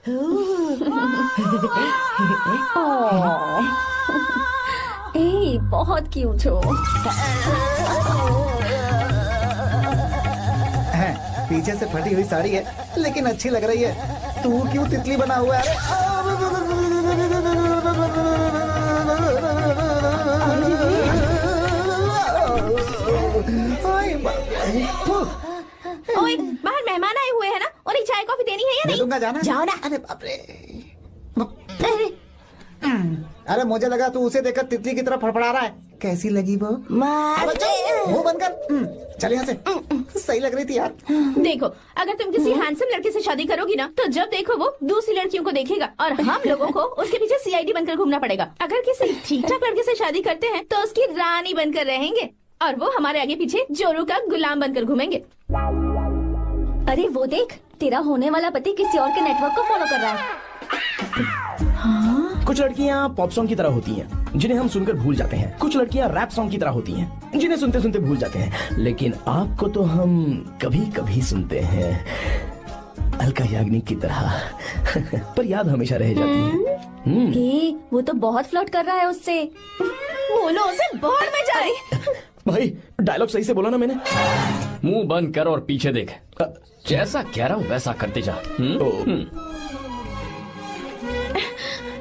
ए, बहुत क्यूट हो। पीछे से फटी हुई साड़ी है लेकिन अच्छी लग रही है। तू क्यों तितली बना हुआ है? ओए, बाहर मेहमान आए हुए हैं ना, उन्हें चाय कॉफी देनी है या नहीं? दूंगा, जाना। जाओ ना। अरे बाप रे। अरे मुझे लगा तू उसे देखकर तितली की तरफ फड़फड़ा रहा है। कैसी लगी वो? मुंह बंद कर। चल यहाँ से। सही लग रही थी यार। देखो, अगर तुम किसी हैंडसम लड़के से शादी करोगी ना, तो जब देखो वो दूसरी लड़कियों को देखेगा और हम लोगों को उसके पीछे सीआईडी बनकर घूमना पड़ेगा। अगर किसी ठीक ठाक लड़के से शादी करते हैं तो उसकी रानी बनकर रहेंगे और वो हमारे आगे पीछे जोरू का गुलाम बनकर घूमेंगे। अरे वो देख, तेरा होने वाला पति किसी और के नेटवर्क को फॉलो कर रहा है। कुछ लड़कियाँ पॉप सॉन्ग की तरह होती हैं, जिन्हें हम सुनकर भूल जाते हैं। कुछ लड़कियाँ रैप सॉन्ग की तरह होती हैं, जिन्हें सुनते सुनते भूल जाते हैं। लेकिन आपको तो हम कभी कभी सुनते हैं, अलका याग्निक की तरह। पर याद हमेशा रह जाती है। ए, वो तो बहुत फ्लर्ट कर रहा है उससे। बोलो उसे बाहर में जाए। भाई डायलॉग सही से बोला ना मैंने? मुंह बंद कर और पीछे देख। जैसा कह रहा हूँ वैसा करते जा।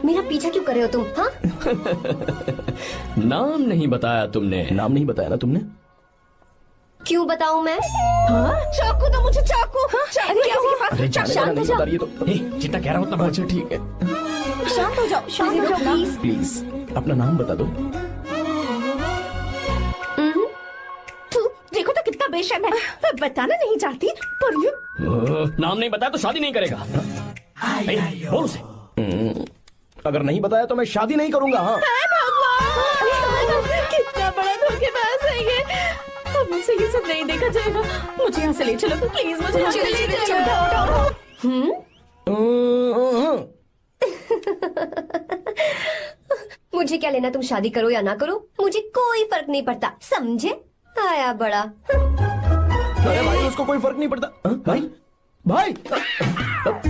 मेरा पीछा क्यों कर रहे हो तुम? हाँ? नाम नहीं बताया तुमने। नाम नहीं बताया ना तुमने? क्यों बताऊं मैं? चाकू दो मुझे, चाकू। अरे क्या हुआ? अरे जाने वाला नहीं बता रही है तो। जितना कह रहा हूँ उतना। अच्छा ठीक है, शांत हो जाओ, शांत हो जाओ प्लीज। प्लीज अपना नाम बता दो। देखो तो कितना बेशर्म है। मैं बताना नहीं चाहती पर ये नाम नहीं बताया तो शादी नहीं करेगा। बोल उसे। अगर नहीं बताया तो मैं शादी नहीं करूंगा। हाँ भगवान, कितना बड़ा धोखेबाज है ये। अब मुझसे ये सब नहीं देखा जाएगा। मुझे यहाँ से ले चलो प्लीज, मुझे यहाँ से ले चलो। मुझे क्या लेना तुम शादी करो या ना करो, मुझे कोई फर्क नहीं पड़ता, समझे? आया बड़ा। अरे भाई उसको कोई फर्क नहीं पड़ता। भाई भाई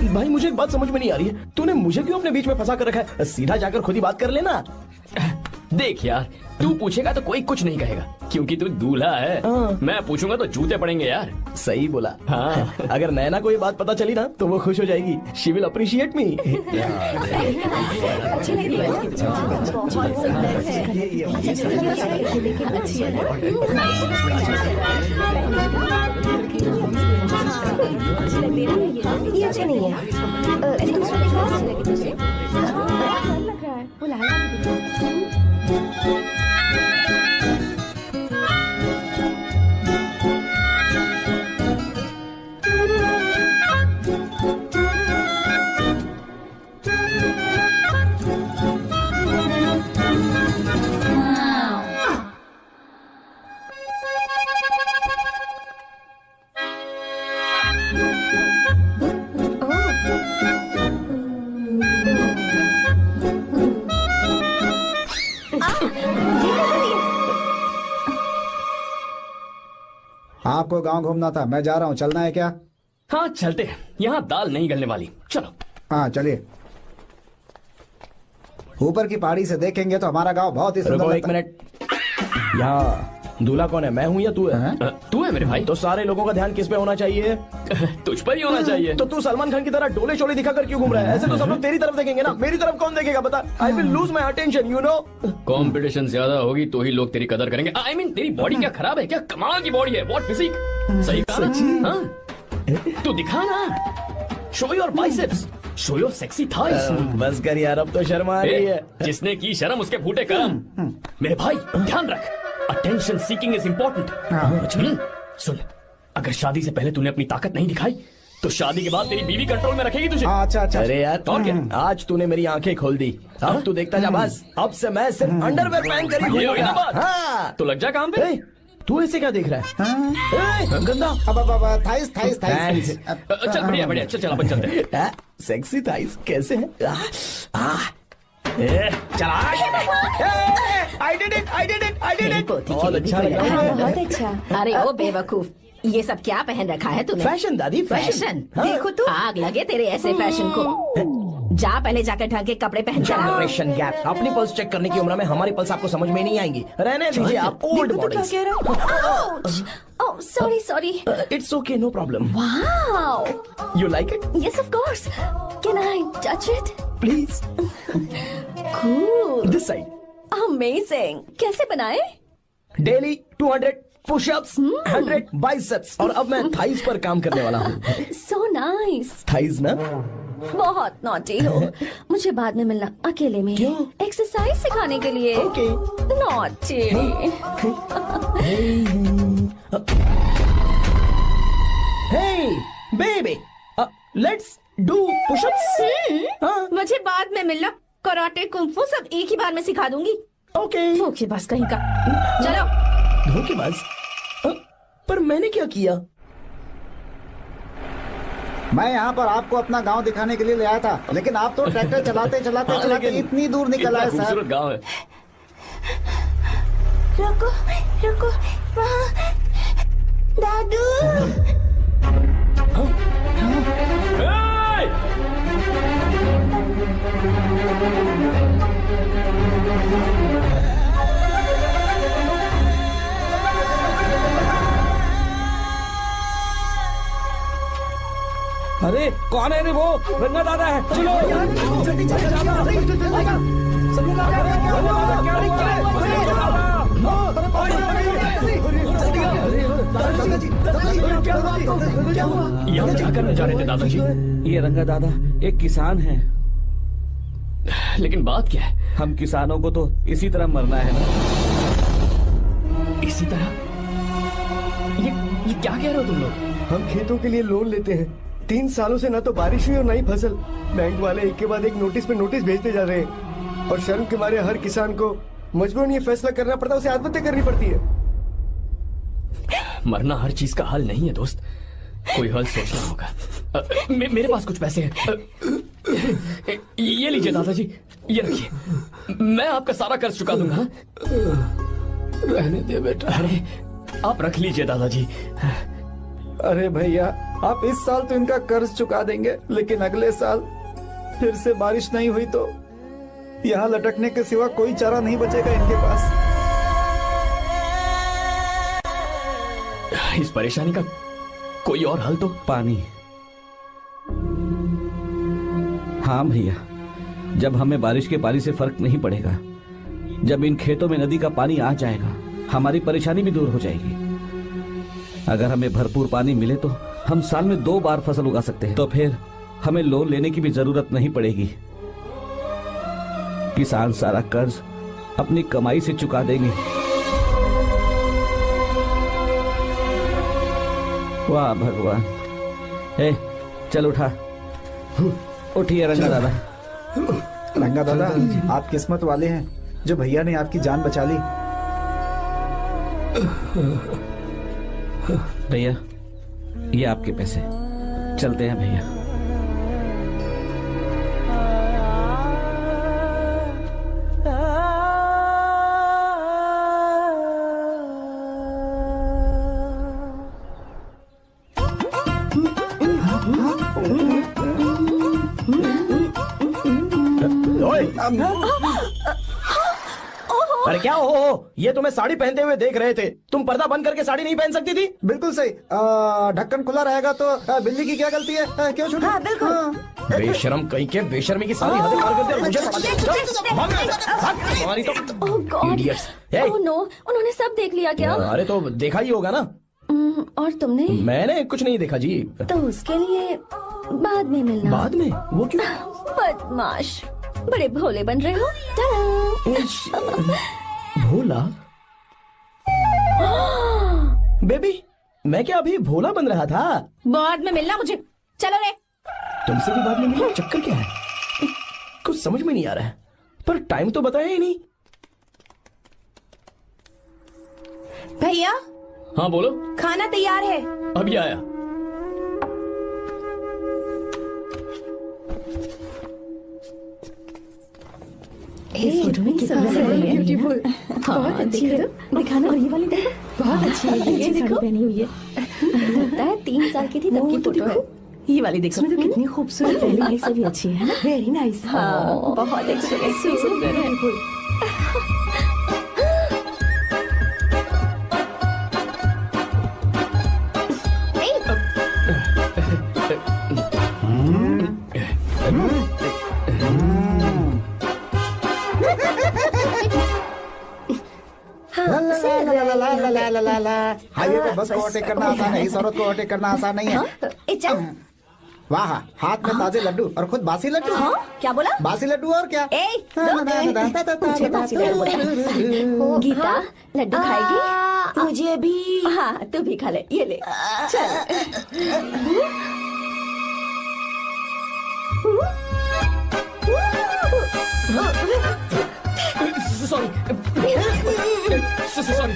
भाई मुझे एक बात समझ में नहीं आ रही है, तूने मुझे क्यों अपने बीच में फंसा कर रखा है? सीधा जाकर खुद ही बात कर लेना। देख यार, तू पूछेगा तो कोई कुछ नहीं कहेगा क्योंकि तू दूल्हा है। मैं पूछूंगा तो जूते पड़ेंगे यार। सही बोला। हाँ। अगर नैना को ये बात पता चली ना तो वो खुश हो जाएगी। शी विल अप्रिशिएट मी। ये अच्छा नहीं है। दूसरा आपको गांव घूमना था, मैं जा रहा हूँ, चलना है क्या? हाँ चलते हैं, यहाँ दाल नहीं गलने वाली। चलो। हाँ चलिए। ऊपर की पहाड़ी से देखेंगे तो हमारा गांव बहुत ही सुंदर। एक मिनट, यहाँ दूल्हा कौन है, मैं हूँ या तू है? तू है मेरे भाई। तो सारे लोगों का ध्यान किस पे होना चाहिए? तुझ पर ही होना चाहिए। तो तू सलमान खान की तरह डोले शोले दिखाकर क्यों घूम रहा है? ऐसे तो सब लोग तेरी तरफ देखेंगे ना, मेरी तरफ कौन देखेगा बता? I will lose my attention, you know. Competition ज्यादा होगी तो ही लोग तेरी कदर करेंगे। आई मीन तेरी बॉडी क्या खराब है क्या? कमाल की बॉडी है, व्हाट फिजिक। सही कहा। हाँ तू दिखा ना, show your biceps, show your sexy thighs. बस कर यार, अब तो शर्मा आ रही है। जिसने की शर्म उसके फूटे करम। मेरे भाई ध्यान रख, अटेंशन सीकिंग इज इम्पोर्टेंट। सुन, अगर शादी से पहले तूने अपनी ताकत नहीं दिखाई तो शादी के बाद तेरी बीवी कंट्रोल में रखेगी तुझे। अच्छा अच्छा। अरे यार और क्या? आज तूने मेरी आंखें खोल दी। अब तू देखता जा बस, अब से मैं सिर्फ अंडरवेयर पहन कर ही ये हुई ना बात? हाँ। तो लग जा काम पे। तू ऐसे क्या देख रहा है? गंदा। अब थाइस थाइस थाइस। चल बढ़िया बढ़िया, चल अपन चलते हैं। सेक्सी थाइस कैसे है? चला। I did it, I did it, I did it। बहुत अच्छा लगा। बहुत अच्छा। अरे ओ बेवकूफ, ये सब क्या पहन रखा है तूने? फैशन दादी, फैशन? हाँ। देखो तो आग लगे तेरे ऐसे फैशन को। जा पहले जाकर ढंग के कपड़े पहन कर आ। Generation gap. अपनी पल्स चेक करने की उम्र में हमारी पल्स आपको समझ में नहीं आएंगी। रहने दीजिए, आप old models. Oh sorry sorry. It's okay, no problem. Wow, you like it? Yes of course, can I touch it? Please. Cool, this side. Amazing. कैसे बनाए? डेली 200 पुशअप्स, 100 बाइसेप्स, और अब मैं थाइस पर काम करने वाला हूँ। So nice. थाइस ना? बहुत नॉटी हो। मुझे बाद में मिलना अकेले में। क्यों? एक्सरसाइज सिखाने के लिए। Okay. Naughty. Hey, baby, let's do push-ups. हाँ, मुझे बाद में मिलना। कराटे कुंफू सब एक ही बार में सिखा दूंगी। ओके। धोखेबाज कहीं का। चलो। धोखेबाज? पर मैंने क्या किया? मैं यहाँ पर आपको अपना गांव दिखाने के लिए ले आया था, लेकिन आप तो ट्रैक्टर चलाते चलाते चलाते इतनी दूर निकल आए सर। खूबसूरत गांव है। रुको रुको, वहाँ दादू। Hey! अरे कौन है रे वो? रंगा दादा है। चलो यहाँ क्या करने जा रहे थे दादाजी? ये रंगा दादा एक किसान है। लेकिन बात क्या है? हम किसानों को तो इसी तरह मरना है ना। इसी तरह? ये क्या कह रहे हो तुम लोग? हम खेतों के लिए लोन लेते हैं। 3 सालों से ना तो बारिश हुई और ना ही फसल। बैंक वाले एक के बाद एक नोटिस पे नोटिस भेजते जा रहे हैं, और शर्म के मारे हर किसान को मजबूरन ये फैसला करना पड़ता है, उसे आत्महत्या करनी पड़ती है। मरना हर चीज का हल नहीं है दोस्त, कोई हल सोचना होगा। मेरे पास कुछ पैसे हैं। ये लीजिए दादाजी, ये रखिए, मैं आपका सारा कर्ज चुका दूंगा। रहने दे बेटा। अरे आप रख लीजिए दादाजी। अरे भैया, आप इस साल तो इनका कर्ज चुका देंगे, लेकिन अगले साल फिर से बारिश नहीं हुई तो यहाँ लटकने के सिवा कोई चारा नहीं बचेगा इनके पास। इस परेशानी का कोई और हल तो? पानी। हाँ भैया, जब हमें बारिश के पानी से फर्क नहीं पड़ेगा, जब इन खेतों में नदी का पानी आ जाएगा, हमारी परेशानी भी दूर हो जाएगी। अगर हमें भरपूर पानी मिले तो हम साल में 2 बार फसल उगा सकते हैं। तो फिर हमें लोन लेने की भी जरूरत नहीं पड़ेगी। किसान सारा कर्ज अपनी कमाई से चुका देंगे। वाह भगवान। ए, चल उठा। उठिए रंगा दादा। रंगा दादा, आप किस्मत वाले हैं जो भैया ने आपकी जान बचा ली। भैया, ये आपके पैसे। चलते हैं भैया। अरे क्या हो? ये तुम्हें साड़ी पहनते हुए देख रहे थे। तुम पर्दा बंद करके साड़ी नहीं पहन सकती थी? बिल्कुल सही। ढक्कन खुला रहेगा तो बिल्ली की क्या गलती है? क्यों छोटे? हाँ, बिल्कुल। बेशरम कहीं के, बेशर्मी की सारी हदें पार करते और मुझे पता नहीं। भाग, भाग, तुम्हारी तो oh god. Idiots। Hey। Oh no, उन्होंने सब देख लिया क्या? अरे तो देखा ही होगा ना। और तुमने? मैंने कुछ नहीं देखा जी। तो उसके लिए बाद में मिलना। बाद में? वो क्यों? बदमाश, बड़े भोले बन रहे हो। टाटा। भोला? बेबी, मैं क्या अभी भोला बन रहा था? बाद में मिलना मुझे। चलो रे। तुमसे भी बाद में मिलना? चक्कर क्या है? कुछ समझ में नहीं आ रहा है। पर टाइम तो बताया ही नहीं। भैया, हाँ बोलो। खाना तैयार है। अभी आया। इस फोटो में कितना ब्यूटीफुल। हाँ, देखो, दिखाना। और ये वाली देखो, बहुत अच्छी है। ये देखो, पहनी हुई है। लगता है 3 साल की थी तब की फोटो है। ये वाली देखो ना, तो कितनी खूबसूरत है। पहली से भी अच्छी है ना। Very nice. हाँ, बहुत एक्सप्रेसिव सुंदर है। हाईवे पे बस को ओवरटेक करना आसान है, इस औरत को ओवरटेक करना आसान नहीं है। चल। वाह, हाथ में ताजे लड्डू और खुद बासी लड्डू। हाँ, क्या बोला? बासी लड्डू और क्या? मुझे बासी लड्डू बोला। गीता, लड्डू खाएगी? मुझे भी। हाँ, तू भी खा ले, ये ले। चल। Sorry sorry.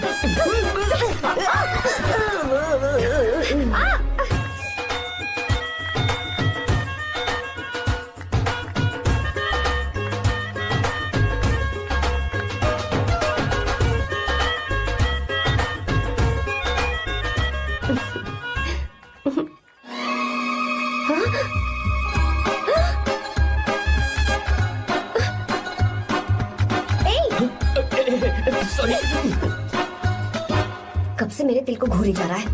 सॉरी। कब से मेरे दिल को घूरी जा रहा है।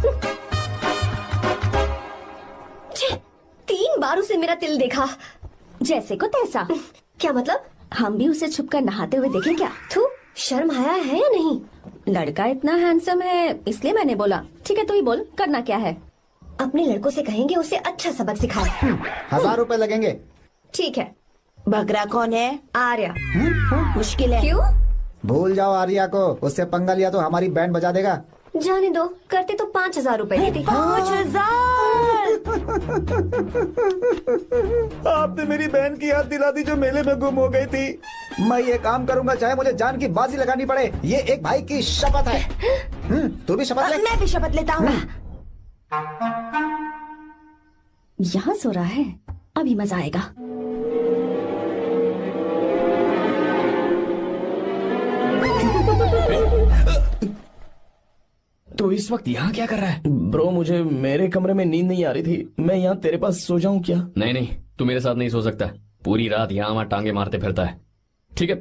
3 बार उसे मेरा तिल देखा। जैसे को तैसा। क्या मतलब? हम भी उसे छुपकर नहाते हुए देखें क्या? थू, शर्म आया है या नहीं? लड़का इतना हैंडसम है इसलिए मैंने बोला। ठीक है, तू ही बोल, करना क्या है? अपने लड़कों से कहेंगे उसे अच्छा सबक सिखाए। 1000 रुपए लगेंगे। ठीक है। बगरा कौन है? आर्या। मुश्किल है। क्यों? भूल जाओ आर्या को, उससे पंगा लिया तो हमारी बैंड बजा देगा। जाने दो, करते तो 5000 रुपए देते। 5000। आपने मेरी बहन की याद दिला दी जो मेले में गुम हो गई थी। मैं ये काम करूंगा चाहे मुझे जान की बाजी लगानी पड़े। ये एक भाई की शपथ है। तू भी शपथ ले। मैं भी शपथ लेता हूँ। यहाँ सो रहा है, अभी मजा आएगा। तो इस वक्त यहाँ क्या कर रहा है? ब्रो, मुझे मेरे कमरे में नींद नहीं आ रही थी। मैं यहाँ तेरे पास सो जाऊं क्या? नहीं नहीं, तू मेरे साथ नहीं सो सकता। पूरी रात यहाँ वहाँ टांगे मारते फिरता है। ठीक है,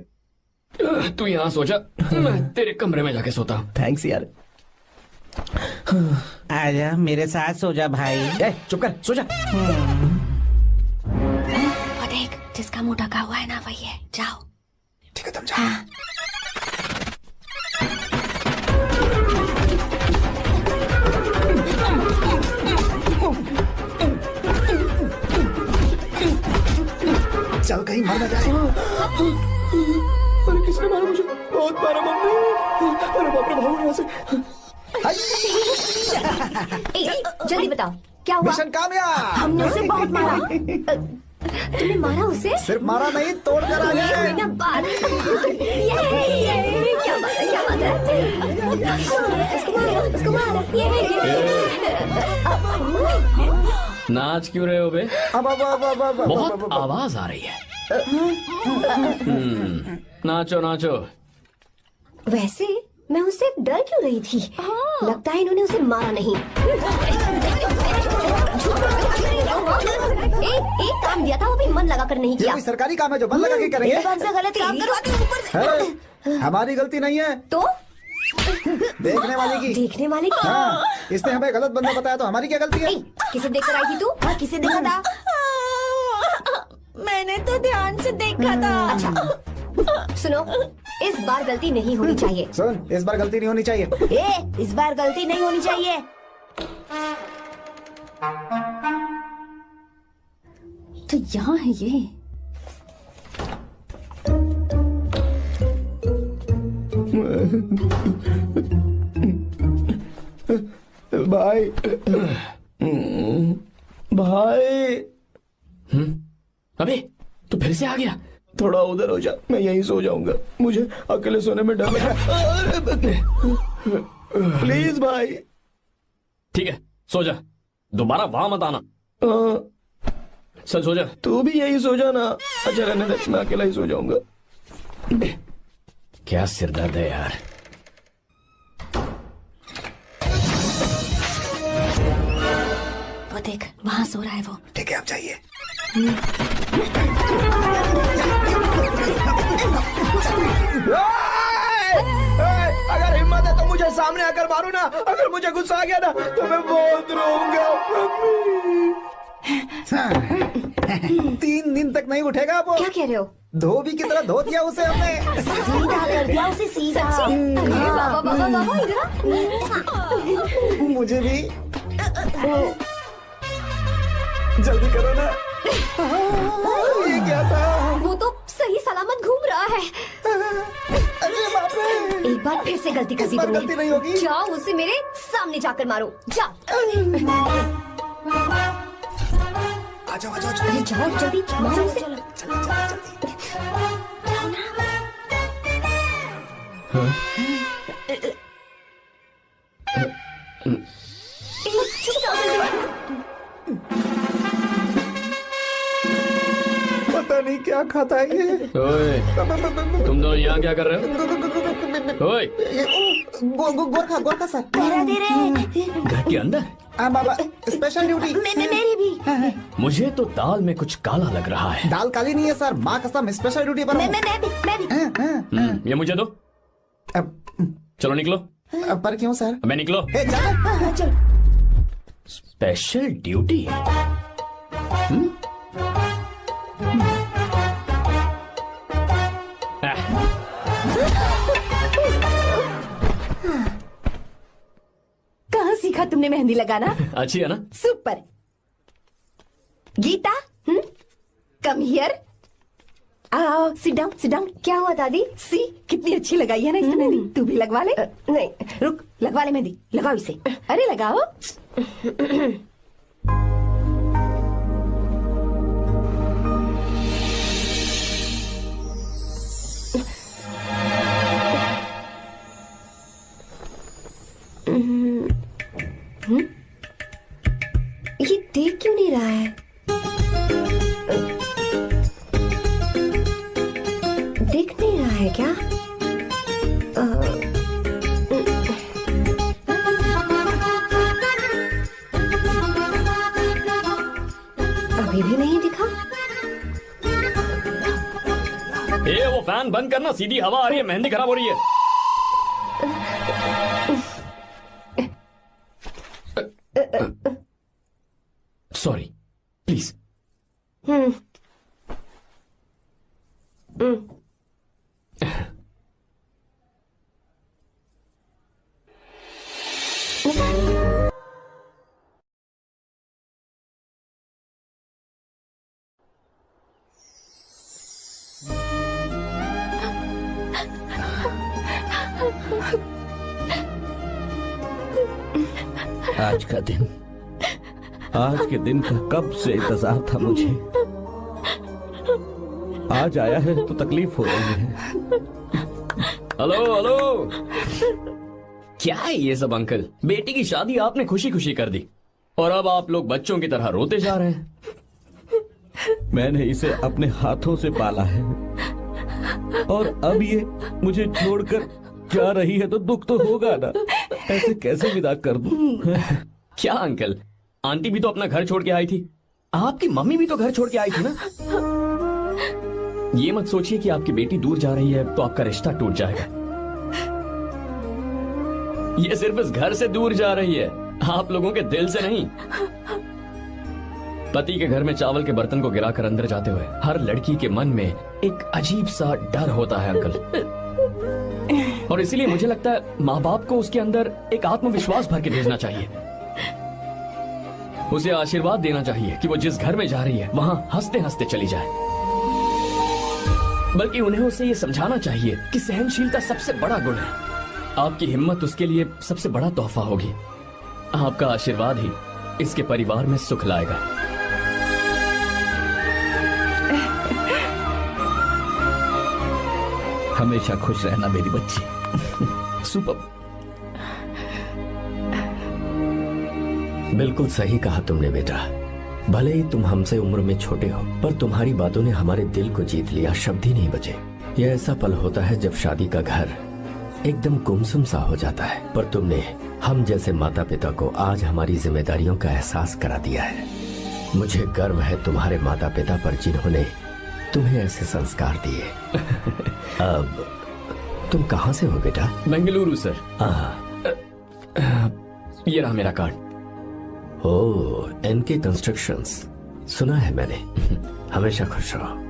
तू यहाँ सो जा, मैं तेरे कमरे में जाके सोता हूँ। थैंक्स यार। आजा मेरे साथ सो जा भाई। ए, चुप कर, सो जा। वो देख, जिसका मुंह ढका हुआ है ना वही है। जाओ। ठीक है, तुम जाओ। चल कहीं मर न जाए। अरे किसने मारा मुझे? बहुत मारा मम्मी। अरे बाप रे, भागो यहाँ से। जल्दी बताओ क्या हुआ? मिशन कामयाब। हमने उसे बहुत मारा। तुमने मारा उसे? सिर्फ मारा नहीं, तोड़ कर आ ये हुई गए। ना बात। ये क्या बात है? क्या बात है? उसको मारो। नाच क्यों रहे हो बे? अब बहुत आवाज आ रही है। नाचो नाचो। वैसे मैं उससे डर क्यों रही थी? लगता है इन्होंने उसे मारा नहीं। एक काम दिया था वो भी मन लगा कर नहीं ये किया। कोई सरकारी काम है जो मन लगा के करेंगे? एक बार से गलत काम करवाते हो ऊपर से। है, हमारी गलती नहीं है, तो देखने वाले की। देखने वाले की। हाँ, इसने हमें गलत बंदा बताया तो हमारी क्या गलती है? किसे देखकर आई थी तू? हाँ, किसे देखा था? मैंने तो ध्यान से देखा था। अच्छा सुनो, इस बार गलती नहीं होनी चाहिए। सुन, इस बार गलती नहीं होनी चाहिए। इस बार गलती नहीं होनी चाहिए। तो यहाँ है ये। भाई, भाई। अबे तू फिर से आ गया? थोड़ा उधर हो जा, मैं यहीं सो जाऊंगा। मुझे अकेले सोने में डर लग रहा है। प्लीज भाई। ठीक है, सो जा, दोबारा वहां मत आना। चल सो जा। तू भी यहीं सो जाना। अच्छा रहने दे, मैं अकेला ही सो जाऊंगा। क्या सिरदर्द है यार। वो देख वहाँ सो रहा है वो। ठीक है, आप जाइए। अगर हिम्मत है तो मुझे सामने आकर मारो ना। अगर मुझे गुस्सा आ गया ना तो मैं बहुत रोऊंगा। 3 दिन तक नहीं उठेगा वो। क्या कह रहे हो? धोबी की तरह धो दिया उसे हमने। सीधा कर दिया उसे, सीधा। अरे बाबा बाबा बाबा इधर। मुझे भी जल्दी करो ना। ये क्या था? वो तो सही सलामत घूम रहा है। अरे बाप रे। एक बार फिर से गलती कर दी इस बार तुमने। गलती नहीं होगी। जाओ उसे मेरे सामने जाकर मारो, जाओ। आ जाओ आ जाओ। अरे जाओ जल्दी मारो उसे। चुप जाओ जल्दी। पता नहीं क्या खाता है ये। ओए, तुम दोनों यहाँ क्या कर रहे हो? ओए, गोरखा सर। घर के अंदर? बाबा स्पेशल ड्यूटी। मेरी भी। मुझे तो दाल में कुछ काला लग रहा है। दाल काली नहीं है सर, माँ कसम स्पेशल ड्यूटी पर हूँ। मैं भी। ये मुझे दो। चलो निकलो। पर क्यों सर? मैं निकलो। हे, चलो। चल। Special duty? कहाँ सीखा तुमने मेहंदी लगाना? अच्छी है ना? सुपर। Geeta, come here. आओ, सिट डाउन। क्या हुआ दादी? सी कितनी अच्छी लगाई है ना इसने मेहंदी। तू भी लगवा ले। नहीं, रुक, लगवा ले मेहंदी। लगाओ इसे। अरे लगाओ। ये देख क्यों नहीं रहा है? देख नहीं रहा है क्या? अभी भी नहीं दिखा। वो फैन बंद करना, सीधी हवा आ रही है, मेहंदी खराब हो रही है। Sorry, please. आज के दिन का कब से इंतजार था मुझे। आज आया है तो तकलीफ हो रही है। हेलो। क्या है ये सब अंकल? बेटी की शादी आपने खुशी खुशी कर दी और अब आप लोग बच्चों की तरह रोते जा रहे हैं। मैंने इसे अपने हाथों से पाला है और अब ये मुझे छोड़कर जा रही है तो दुख तो होगा ना। ऐसे कैसे विदा कर दूं? क्या अंकल, आंटी भी तो अपना घर छोड़ के आई थी, आपकी मम्मी भी तो घर छोड़ के आई थी ना। ये मत सोचिए कि आपकी बेटी दूर जा रही है तो आपका रिश्ता टूट जाएगा। ये सिर्फ इस घर से दूर जा रही है, आप लोगों के दिल से नहीं। पति के घर में चावल के बर्तन को गिराकर अंदर जाते हुए हर लड़की के मन में एक अजीब सा डर होता है अंकल, और इसीलिए मुझे लगता है माँ बाप को उसके अंदर एक आत्मविश्वास भर के भेजना चाहिए। उसे आशीर्वाद देना चाहिए कि वो जिस घर में जा रही है वहां हंसते हंसते चली जाए। बल्कि उन्हें उसे ये समझाना चाहिए कि सहनशीलता सबसे बड़ा गुण है। आपकी हिम्मत उसके लिए सबसे बड़ा तोहफा होगी। आपका आशीर्वाद ही इसके परिवार में सुख लाएगा। हमेशा खुश रहना मेरी बच्ची। सुपर। बिल्कुल सही कहा तुमने बेटा। भले ही तुम हमसे उम्र में छोटे हो, पर तुम्हारी बातों ने हमारे दिल को जीत लिया, शब्द ही नहीं बचे। यह ऐसा पल होता है जब शादी का घर एकदम गुमसुम सा हो जाता है, पर तुमने हम जैसे माता पिता को आज हमारी जिम्मेदारियों का एहसास करा दिया है। मुझे गर्व है तुम्हारे माता पिता पर जिन्होंने तुम्हें ऐसे संस्कार दिए। अब तुम कहाँ से हो बेटा? बेंगलुरु सर। ये रहा मेरा कार्ड। ओह, एनके कंस्ट्रक्शंस, सुना है मैंने। हमेशा खुश रहो।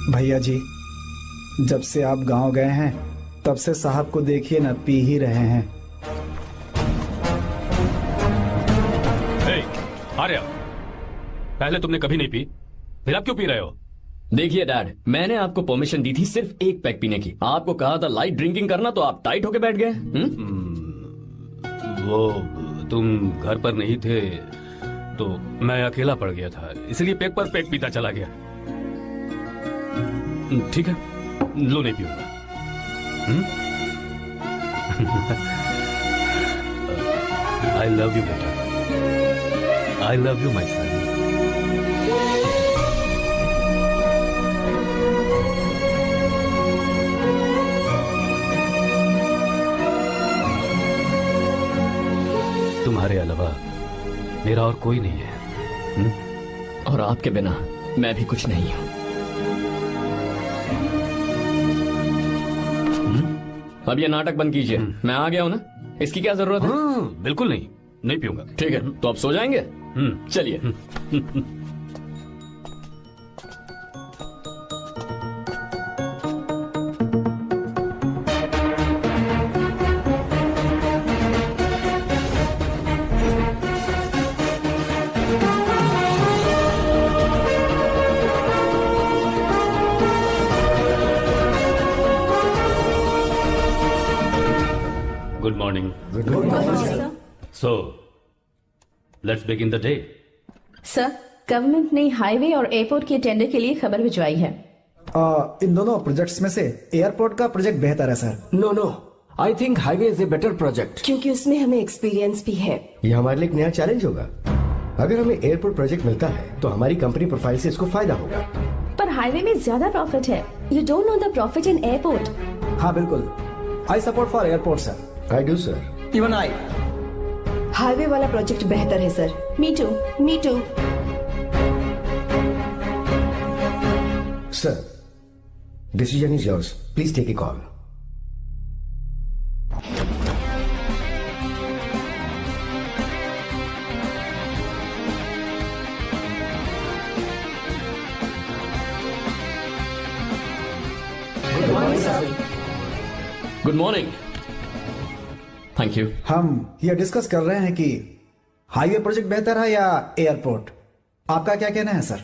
भैया जी, जब से आप गांव गए हैं तब से साहब को देखिए ना, पी ही रहे हैं। आर्या, पहले तुमने कभी नहीं पी, फिर अब क्यों पी रहे हो? देखिए डैड, मैंने आपको परमिशन दी थी सिर्फ एक पैक पीने की। आपको कहा था लाइट ड्रिंकिंग करना, तो आप टाइट होके बैठ गए। वो तुम घर पर नहीं थे तो मैं अकेला पड़ गया था, इसलिए पैक पर पैक पीता चला गया। ठीक है, लो नहीं पीऊंगा। आई लव यू बेटा, आई लव यू माई सन। तुम्हारे अलावा मेरा और कोई नहीं है। और आपके बिना मैं भी कुछ नहीं हूं। अब ये नाटक बंद कीजिए। मैं आ गया हूं ना, इसकी क्या जरूरत है? बिल्कुल नहीं, नहीं पीऊंगा। ठीक है, तो आप सो जाएंगे? चलिए। Good morning. Good morning, sir. So, let's begin the day. Sir, government ने हाईवे और एयरपोर्ट के टेंडर के लिए खबर भिजवाई है। इन दोनों प्रोजेक्ट्स में से एयरपोर्ट का प्रोजेक्ट बेहतर है sir. No, I think highway is a better project, क्योंकि उसमें हमें एक्सपीरियंस भी है। ये हमारे लिए एक नया चैलेंज होगा। अगर हमें एयरपोर्ट प्रोजेक्ट मिलता है तो हमारी कंपनी प्रोफाइल से इसको फायदा होगा। पर हाईवे में ज्यादा प्रॉफिट है। You don't know the profit in airport. हाँ बिल्कुल, I support for airport sir. I do sir. Even I. Highway वाला प्रोजेक्ट बेहतर है sir. Me too. Me too. Sir, decision is yours, please take a call. Good morning. Thank you. हम ये discuss कर रहे हैं कि हाईवे प्रोजेक्ट बेहतर है या एयरपोर्ट। आपका क्या कहना है sir?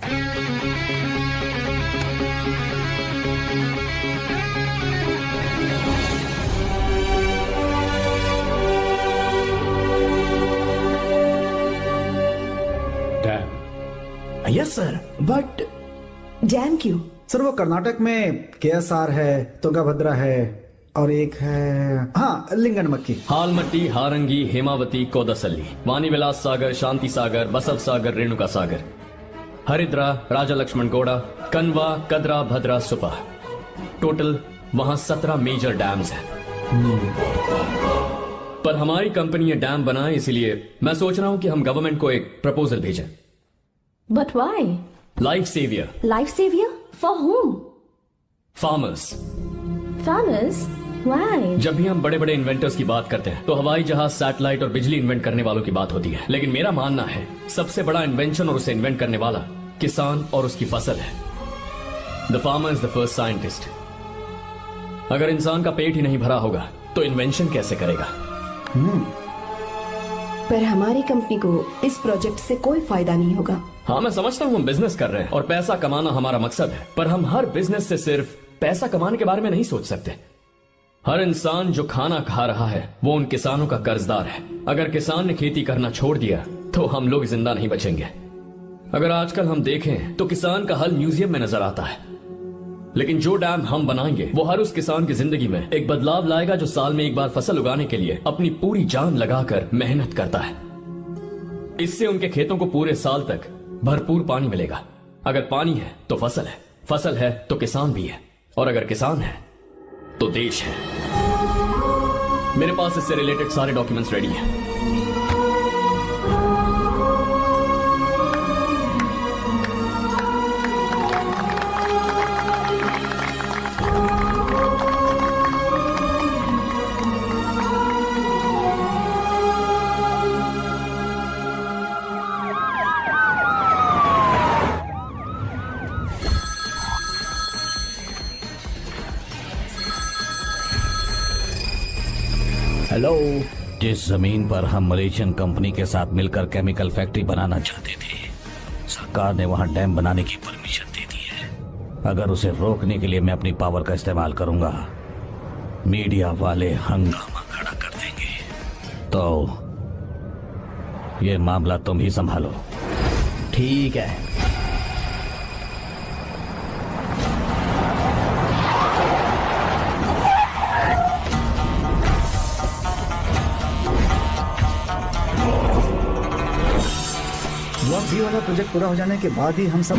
Dam. Yes sir, but dam क्यों? सर वो कर्नाटक में केएसआर है, तुंगाभद्रा है और एक है हाँ लिंगनमक्की। हालमट्टी, हारंगी, हेमावती, कोदसल्ली, वानी विलास सागर, शांति सागर, बसव सागर, रेणुका सागर, हरिद्रा, राजा लक्ष्मण गौड़ा, कनवा, कदरा, भद्रा, सुपा। टोटल वहां 17 मेजर डैम्स हैं। पर हमारी कंपनी ये डैम बनाए, इसीलिए मैं सोच रहा हूं कि हम गवर्नमेंट को एक प्रपोजल भेजें। But why? Life saviour. Life saviour for whom? Farmers. Farmers? Why? जब भी हम बड़े बड़े इन्वेंटर्स की बात करते हैं तो हवाई जहाज, सैटेलाइट और बिजली इन्वेंट करने वालों की बात होती है, लेकिन मेरा मानना है सबसे बड़ा इन्वेंशन और उसे इन्वेंट करने वाला किसान और उसकी फसल है। The farmer is the first scientist. अगर इंसान का पेट ही नहीं भरा होगा तो इन्वेंशन कैसे करेगा? पर हमारी कंपनी को इस प्रोजेक्ट से कोई फायदा नहीं होगा। हाँ, मैं समझता हूँ हम बिजनेस कर रहे हैं और पैसा कमाना हमारा मकसद है, पर हम हर बिजनेस से सिर्फ पैसा कमाने के बारे में नहीं सोच सकते। हर इंसान जो खाना खा रहा है वो उन किसानों का कर्जदार है। अगर किसान ने खेती करना छोड़ दिया तो हम लोग जिंदा नहीं बचेंगे। अगर आजकल हम देखें तो किसान का हल म्यूजियम में नजर आता है, लेकिन जो डैम हम बनाएंगे वो हर उस किसान की जिंदगी में एक बदलाव लाएगा जो साल में एक बार फसल उगाने के लिए अपनी पूरी जान लगाकर मेहनत करता है। इससे उनके खेतों को पूरे साल तक भरपूर पानी मिलेगा। अगर पानी है तो फसल है तो किसान भी है, और अगर किसान है तो देश है। मेरे पास इससे रिलेटेड सारे डॉक्यूमेंट्स रेडी हैं। हेलो। जिस जमीन पर हम मलेशियन कंपनी के साथ मिलकर केमिकल फैक्ट्री बनाना चाहते थे, सरकार ने वहां डैम बनाने की परमिशन दे दी है। अगर उसे रोकने के लिए मैं अपनी पावर का इस्तेमाल करूंगा, मीडिया वाले हंगामा खड़ा कर देंगे। तो ये मामला तुम ही संभालो। ठीक है। ये वाला प्रोजेक्ट पूरा हो जाने के बाद ही हम सब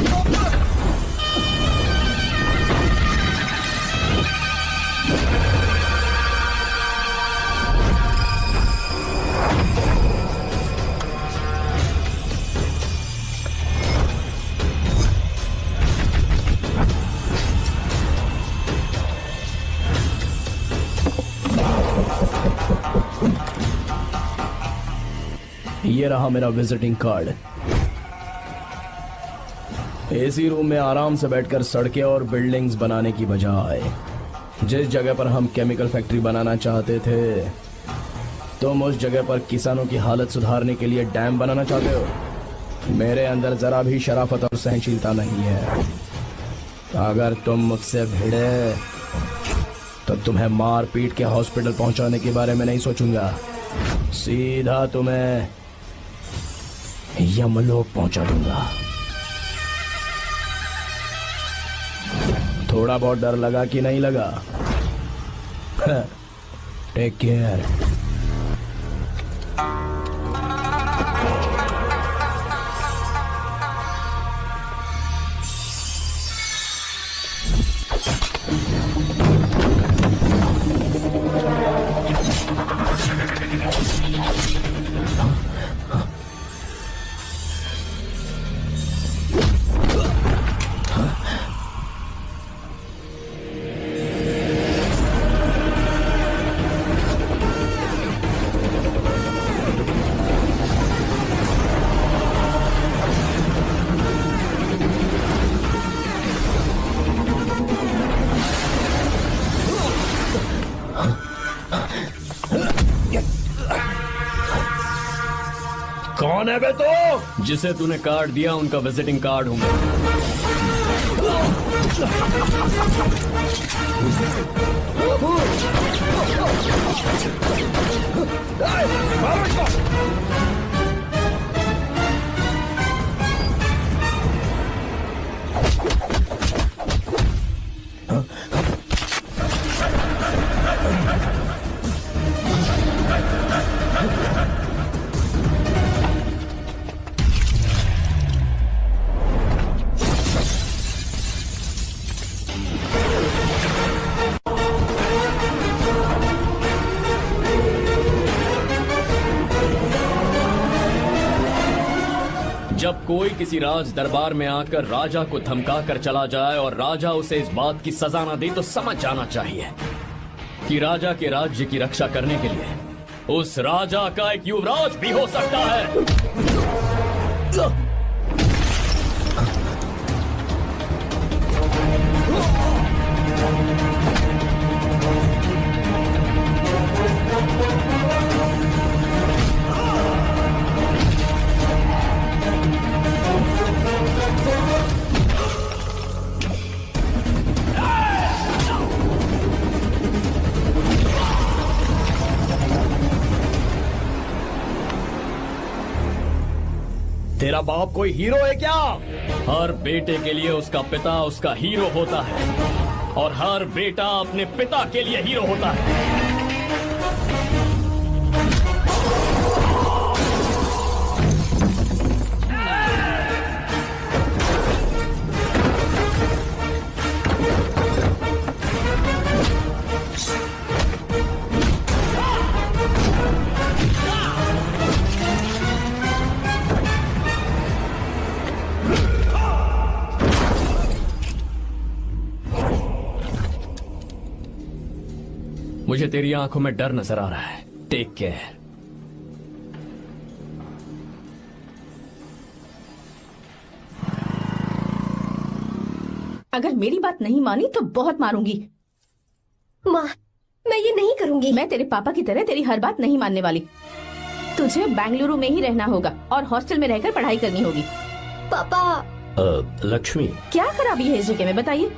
ये रहा मेरा विजिटिंग कार्ड। एसी रूम में आराम से बैठकर सड़कें और बिल्डिंग्स बनाने की बजाय जिस जगह पर हम केमिकल फैक्ट्री बनाना चाहते थे, तुम उस जगह पर किसानों की हालत सुधारने के लिए डैम बनाना चाहते हो। मेरे अंदर जरा भी शराफत और सहनशीलता नहीं है। अगर तुम मुझसे भिड़े तो तुम्हें मार पीट के हॉस्पिटल पहुंचाने के बारे में नहीं सोचूंगा, सीधा तुम्हें यमलोक पहुंचा दूंगा। थोड़ा बहुत डर लगा कि नहीं लगा? Take care. कौन है बे तो? जिसे तूने कार्ड दिया उनका विजिटिंग कार्ड हूं मैं। जब कोई किसी राज दरबार में आकर राजा को धमका कर चला जाए और राजा उसे इस बात की सजा न दे, तो समझ जाना चाहिए कि राजा के राज्य की रक्षा करने के लिए उस राजा का एक युवराज भी हो सकता है। तेरा बाप कोई हीरो है क्या? हर बेटे के लिए उसका पिता उसका हीरो होता है और हर बेटा अपने पिता के लिए हीरो होता है। मुझे तेरी आंखों में डर नजर आ रहा है। Take care. अगर मेरी बात नहीं मानी तो बहुत मारूंगी। माँ, मैं ये नहीं करूंगी। मैं तेरे पापा की तरह तेरी हर बात नहीं मानने वाली। तुझे बेंगलुरु में ही रहना होगा और हॉस्टल में रहकर पढ़ाई करनी होगी। पापा। लक्ष्मी, क्या खराबी है इस जगह में बताइए?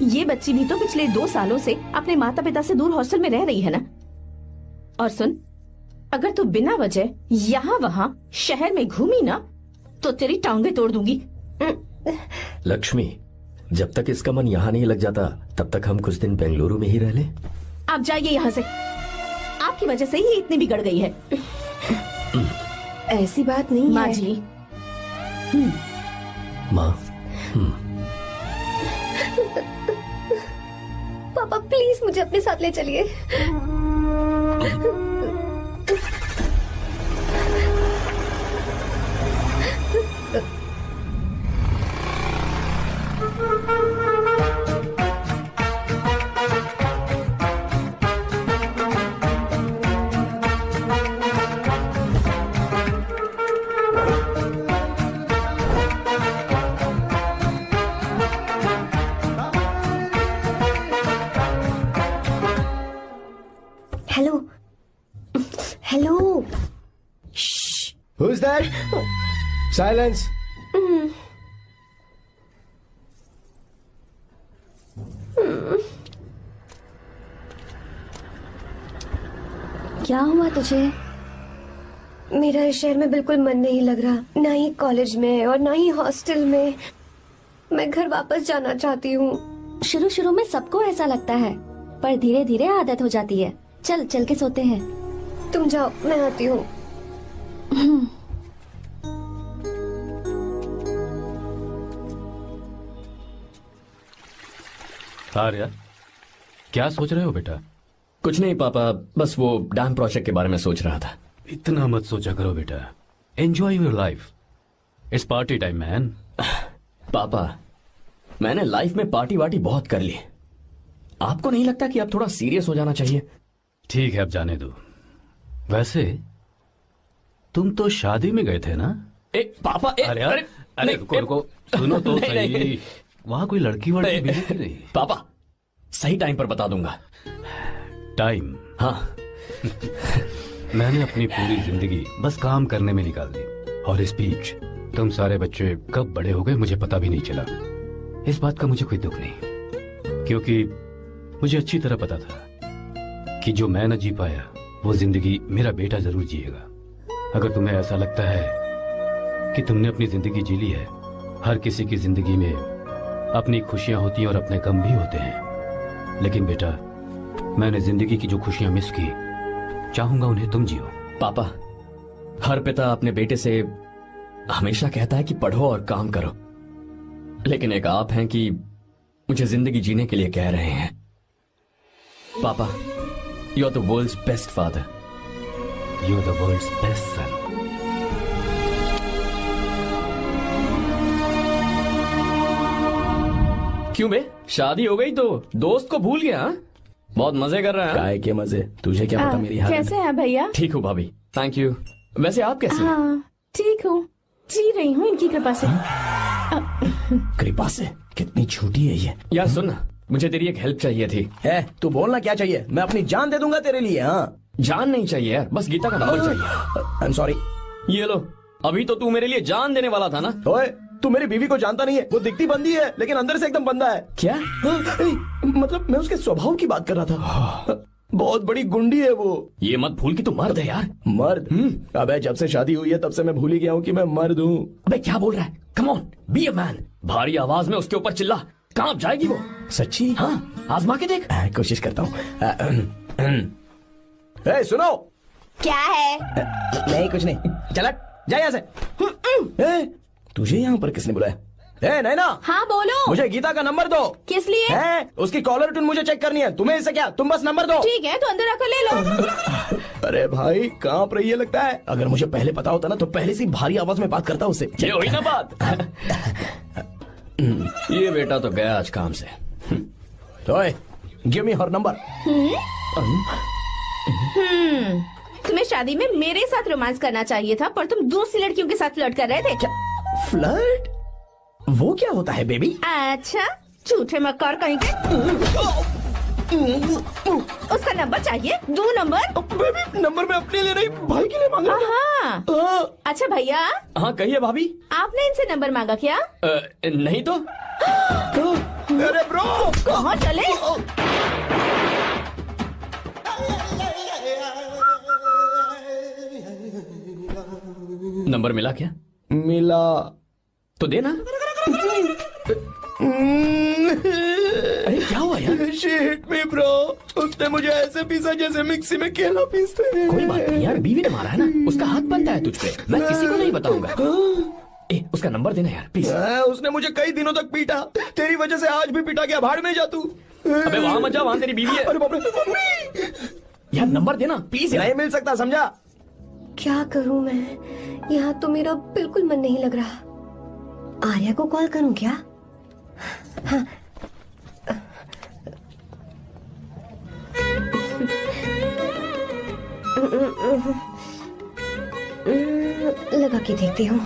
ये बच्ची भी तो पिछले 2 सालों से अपने माता पिता से दूर हॉस्टल में रह रही है ना। और सुन, अगर तू बिना वजह यहाँ वहाँ शहर में घूमी ना तो तेरी टांगे तोड़ दूंगी। लक्ष्मी, जब तक इसका मन यहाँ नहीं लग जाता तब तक हम कुछ दिन बेंगलुरु में ही रह लें। आप जाइए यहाँ से। आपकी वजह से ही इतनी बिगड़ गई है। ऐसी बात नहीं माँ है। जी। माँ, पापा प्लीज मुझे अपने साथ ले चलिए। Hello hello. Who's that? Silence. क्या हुआ तुझे? मेरा इस शहर में बिल्कुल मन नहीं लग रहा, ना ही कॉलेज में और ना ही हॉस्टल में। मैं घर वापस जाना चाहती हूँ। शुरू शुरू में सबको ऐसा लगता है, पर धीरे धीरे आदत हो जाती है। चल चल के सोते हैं। तुम जाओ, मैं आती हूँ। आर्या, क्या सोच रहे हो बेटा? कुछ नहीं पापा, बस वो डैम प्रोजेक्ट के बारे में सोच रहा था। इतना मत सोचा करो बेटा। Enjoy your life. It's party time man. पापा, मैंने लाइफ में पार्टी वार्टी बहुत कर ली। आपको नहीं लगता कि अब थोड़ा सीरियस हो जाना चाहिए? ठीक है, अब जाने दो। वैसे तुम तो शादी में गए थे ना? पापा, अरे रुको, सुनो तो सही। वहां कोई लड़की वड़की मिली कि नहीं? पापा, सही टाइम पर बता दूंगा। टाइम? हाँ। मैंने अपनी पूरी जिंदगी बस काम करने में निकाल दी, और इस बीच तुम सारे बच्चे कब बड़े हो गए मुझे पता भी नहीं चला। इस बात का मुझे कोई दुख नहीं, क्योंकि मुझे अच्छी तरह पता था कि जो मैं न जी पाया वो जिंदगी मेरा बेटा जरूर जिएगा। अगर तुम्हें ऐसा लगता है कि तुमने अपनी जिंदगी जी ली है, हर किसी की जिंदगी में अपनी खुशियां होती हैं और अपने गम भी होते हैं, लेकिन बेटा मैंने जिंदगी की जो खुशियां मिस की, चाहूंगा उन्हें तुम जियो। पापा, हर पिता अपने बेटे से हमेशा कहता है कि पढ़ो और काम करो, लेकिन एक आप हैं कि मुझे जिंदगी जीने के लिए कह रहे हैं। पापा, you are the world's best father. You are the world's best son. क्यों बे, शादी हो गई तो दोस्त को भूल गया? बहुत मजे कर रहा है। काय के मजे, तुझे क्या पता मेरी हालत। कैसे हैं भैया? ठीक हूँ भाभी, थैंक यू। वैसे आप कैसे हैं? हाँ ठीक हूँ, जी रही हूँ इनकी कृपा से। कृपा से? कितनी झूठी है ये। यार सुन ना, मुझे तेरी एक हेल्प चाहिए थी। तू बोलना क्या चाहिए? मैं अपनी जान दे दूंगा तेरे लिए। हाँ, जान नहीं चाहिए यार, बस गीता का नंबर चाहिए। I am sorry. ये लो, अभी तो तू मेरे लिए जान देने वाला था ना। ओए, तू मेरी बीवी को जानता नहीं है। वो दिखती बंदी है लेकिन अंदर से एकदम बंदा है। क्या? मतलब मैं उसके स्वभाव की बात कर रहा था। बहुत बड़ी गुंडी है वो। ये मत भूल कि तू मर्द है यार। मर्द? अबे जब से शादी हुई है तब से मैं भूल ही गया हूँ कि मैं मर्द हूँ। अबे क्या बोल रहा है? Come on, be a man. भारी आवाज में उसके ऊपर चिल्ला, कांप जाएगी वो। सच्ची? हाँ, आजमा के देख। कोशिश करता हूँ। सुनो। क्या है? नहीं कुछ नहीं, चल जा यहाँ से। तुझे यहाँ पर किसने बुलाया? नैना। हाँ बोलो। मुझे गीता का नंबर दो। किस लिए? उसकी कॉलर ट्यून मुझे चेक करनी है। तुम्हें इससे क्या, तुम बस नंबर दो। ठीक है, तो अंदर आकर ले लो। अरे भाई कांप रही है लगता है। अगर मुझे पहले पता होता ना तो पहले से भारी आवाज में बात करता उससे। ये हुई ना बात। ये बेटा तो गया आज काम से। ओए, गिव मी हर नंबर। तुम्हें शादी में मेरे साथ रोमांस करना चाहिए था, पर तुम दूसरी लड़कियों के साथ फ्लर्ट कर रहे थे। क्या फ्लर्ट? वो क्या होता है बेबी? अच्छा, झूठे मक्कार कहीं के। उसका नंबर चाहिए? दो नंबर। बेबी नंबर मैं अपने लिए नहीं भाई के लिए मांग रहा हाँ। अच्छा भैया। हाँ कहिए भाभी। आपने इनसे नंबर मांगा क्या? नहीं तो। अरे ब्रो, कहाँ चले? नंबर मिला क्या? मिला तो देना। अरे क्या हुआ यार? शिट मी ब्रो, उसने मुझे ऐसे पीसा जैसे मिक्सी में केला पीसते हैं। कोई बात नहीं यार, बीवी ने मारा है ना, उसका हाथ बनता है तुझ पे। मैं किसी को नहीं बताऊंगा। उसका नंबर देना यार प्लीज। उसने मुझे कई दिनों तक पीटा, तेरी वजह से आज भी पीटा गया। भाड़ में जा तू। अबे वहां मत जा, वहां तेरी बीवी है। अरे बाप रे, यार नंबर देना प्लीज। नहीं मिल सकता, समझा? क्या करूं मैं? यहाँ तो मेरा बिल्कुल मन नहीं लग रहा। आर्या को कॉल करूं क्या? हाँ। लगा के देखती हूँ।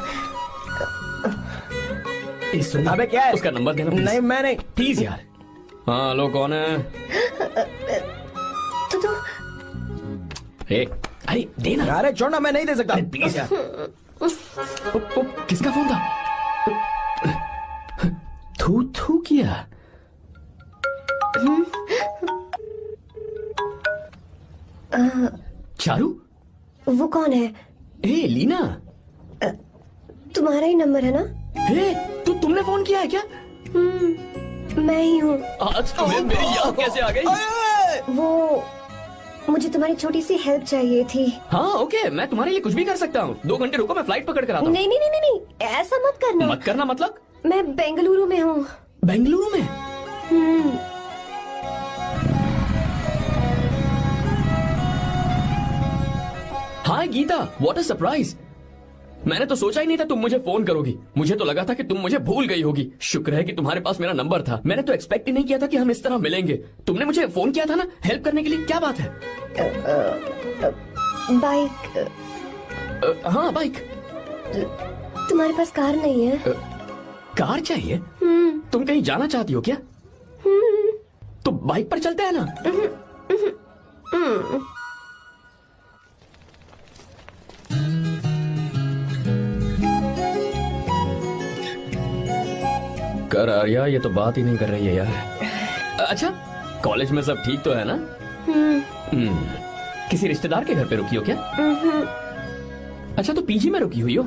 अबे क्या है? उसका नंबर देना नहीं मैं नहीं, प्लीज यार। हाँ हेलो, कौन है? तो अरे देना। अरे छोड़ना, मैं नहीं दे सकता। प्लीज यार। किसका फोन था? थू थू किया। चारू? वो कौन है? लीना। तुम्हारा ही नंबर है ना? तुमने फोन किया है क्या? मैं ही हूँ। आज तुम्हें मेरी याद कैसे आ गई? वो मुझे तुम्हारी छोटी सी हेल्प चाहिए थी। हाँ ओके, मैं तुम्हारे लिए कुछ भी कर सकता हूँ। 2 घंटे रुको, मैं फ्लाइट पकड़ कर आता हूँ। नहीं नहीं नहीं नहीं, ऐसा मत करना। मत करना मतलब? मैं बेंगलुरु में हूँ। बेंगलुरु में? हाय गीता, व्हाट अ सरप्राइज। मैंने तो सोचा ही नहीं था तुम मुझे फोन करोगी। मुझे तो लगा था कि तुम मुझे भूल गई होगी। शुक्र है कि तुम्हारे पास मेरा नंबर था। मैंने तो एक्सपेक्ट ही नहीं किया था कि हम इस तरह मिलेंगे। तुमने मुझे फोन किया था ना हेल्प करने के लिए, क्या बात है? बाइक। हाँ बाइक। तुम्हारे पास कार नहीं है? कार चाहिए? तुम कहीं जाना चाहती हो क्या? तो बाइक पर चलते हैं ना। कर आर्या, ये तो बात ही नहीं कर रही है यार। अच्छा, कॉलेज में सब ठीक तो है ना? किसी रिश्तेदार के घर पे रुकी हो क्या? अच्छा, तो पीजी में रुकी हुई हो?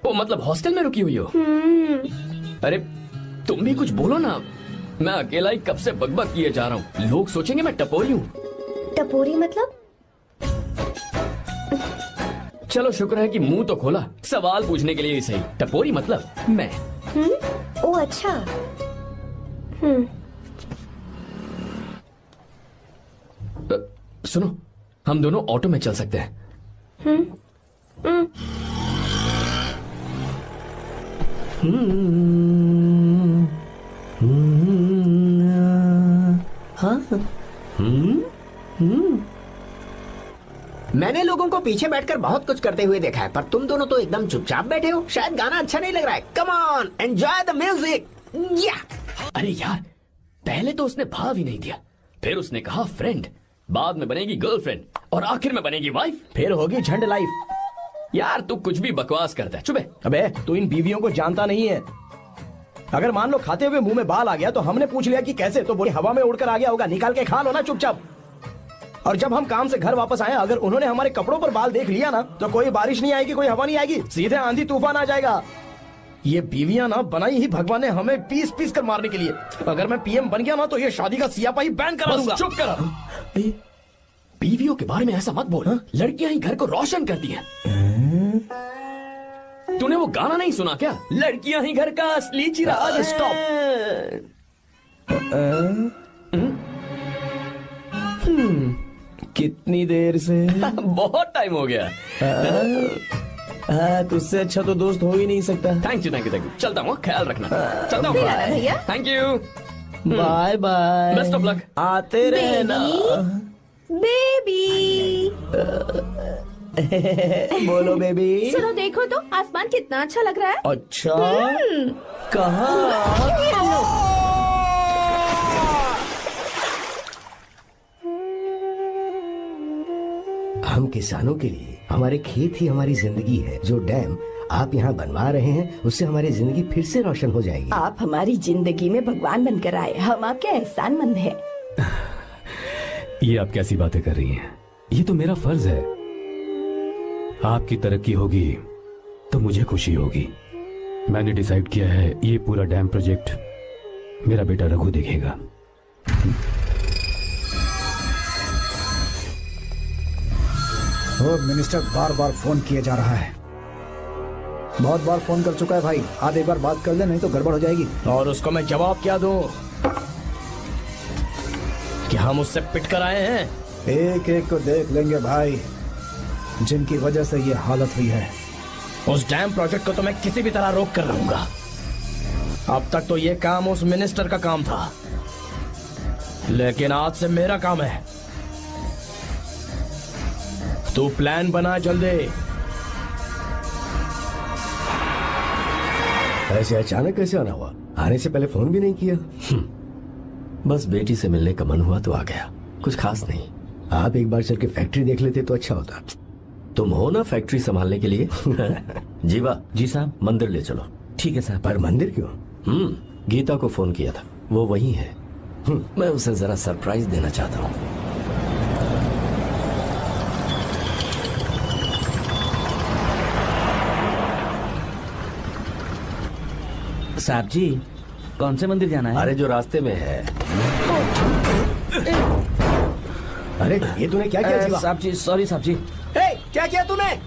ओ मतलब हॉस्टल में रुकी हुई हो? अरे तुम भी कुछ बोलो ना। मैं अकेला ही कब से बकबक किए जा रहा हूँ। लोग सोचेंगे मैं टपोरी हूँ। टपोरी मतलब? चलो शुक्र है कि मुंह तो खोला, सवाल पूछने के लिए ही सही। टपोरी मतलब मैं। ओ अच्छा। सुनो, हम दोनों ऑटो में चल सकते हैं। मैंने लोगों को पीछे बैठकर बहुत कुछ करते हुए देखा है, पर तुम दोनों तो एकदम चुपचाप बैठे हो। शायद गाना अच्छा नहीं लग रहा है। Come on, enjoy the music. अरे यार, पहले तो उसने भाव ही नहीं दिया, फिर उसने कहा फ्रेंड, बाद में बनेगी गर्लफ्रेंड और आखिर में बनेगी वाइफ, फिर होगी झंड लाइफ। यार तू कुछ भी बकवास करता है। चुप। अबे तू इन बीवियों को जानता नहीं है। अगर मान लो खाते हुए मुंह में बाल आ गया तो हमने पूछ लिया कि कैसे, तो बोले हवा में उड़कर आ गया होगा। निकाल के खा लो ना चुपचाप। और जब हम काम से घर वापस आए, अगर उन्होंने हमारे कपड़ों पर बाल देख लिया ना, तो कोई बारिश नहीं आएगी, कोई हवा नहीं आएगी, सीधे आंधी तूफान आ जाएगा। ये बीवियां ना बनाई ही भगवान ने हमें पीस पीस कर मारने के लिए। अगर मैं पीएम बन गया ना, तो ये शादी का सियापाही बैन करा दूंगा। चुप कर। बीवियों के बारे में ऐसा मत बोल। लड़कियां ही घर को रोशन करती हैं। तूने वो गाना नहीं सुना क्या? लड़कियां ही घर का असली चिराग। स्टॉप। कितनी देर से? बहुत टाइम हो गया। तुझसे अच्छा तो दोस्त हो ही नहीं सकता। Thank you, thank you, thank you. चलता हूँ, ख्याल रखना। चलता हूँ। भैया। Thank you. Bye bye. Best of luck. आते रहना। बेबी। बोलो बेबी। सुनो, देखो तो आसमान कितना अच्छा लग रहा है। अच्छा, कहाँ? हम किसानों के लिए हमारे खेत ही हमारी जिंदगी है। जो डैम आप यहाँ बनवा रहे हैं, उससे हमारी जिंदगी फिर से रोशन हो जाएगी। आप हमारी जिंदगी में भगवान बनकर आए, हम आपके एहसानमंद हैं। ये आप कैसी बातें कर रही हैं? ये तो मेरा फर्ज है। आपकी तरक्की होगी तो मुझे खुशी होगी। मैंने डिसाइड किया है, ये पूरा डैम प्रोजेक्ट मेरा बेटा रघु देखेगा। मिनिस्टर बार बार फोन किया जा रहा है। बहुत बार फोन कर चुका है भाई। आज एक बार बात कर ले, नहीं तो गड़बड़ हो जाएगी। और उसको मैं जवाब क्या दूं कि हम उससे पिट कर आए हैं? एक एक को देख लेंगे भाई, जिनकी वजह से ये हालत हुई है। उस डैम प्रोजेक्ट को तो मैं किसी भी तरह रोक कर रहूंगा। अब तक तो ये काम उस मिनिस्टर का काम था, लेकिन आज से मेरा काम है। तू प्लान बना जल्दी। ऐसे अचानक कैसे आना हुआ? आने से पहले फोन भी नहीं किया। बस बेटी से मिलने का मन हुआ तो आ गया, कुछ खास नहीं। आप एक बार चल के फैक्ट्री देख लेते तो अच्छा होता। तुम हो ना फैक्ट्री संभालने के लिए। जीवा। जी साहब। मंदिर ले चलो। ठीक है साहब। पर मंदिर क्यों? गीता को फोन किया था, वो वही है। मैं उसे जरा सरप्राइज देना चाहता हूँ। साहब जी, कौन से मंदिर जाना है? अरे जो रास्ते में है। अरे ये तूने क्या किया जीवा? साहब जी, सॉरी साहब जी। क्या किया तूने?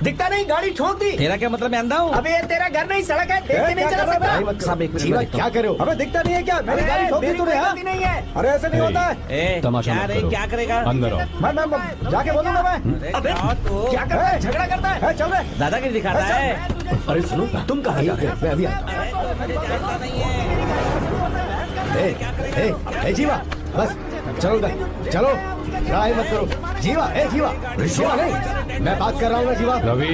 दिखता नहीं, गाड़ी ठोक दी। तेरा क्या मतलब? मैं अंधा हूँ? अबे ये तेरा घर नहीं, सड़क है, देख के नहीं चला सकता। साहब एक जीवा मिनट। क्या करो? अबे दिखता नहीं है क्या? मेरी गाड़ी ठोक दी तूने। हाँ? नहीं है। अरे ऐसे नहीं होता है। तमाशा क्या मत रे, करो। क्या करेगा? अंदर आओ। मैं जाके बोलूंगा मैं। अबे क्या करता है? झगड़ा करता है? चल रहे दादागिरी दिखाता है। अरे सुनो, तुम कहाँ जा रहे हो? मैं अभी आता हूँ। जीवा बस चलो उधर, चलो लड़ाई मत करो। जीवा, जीवा, जीवा नहीं, मैं बात कर रहा हूँ ना जीवा। रवि,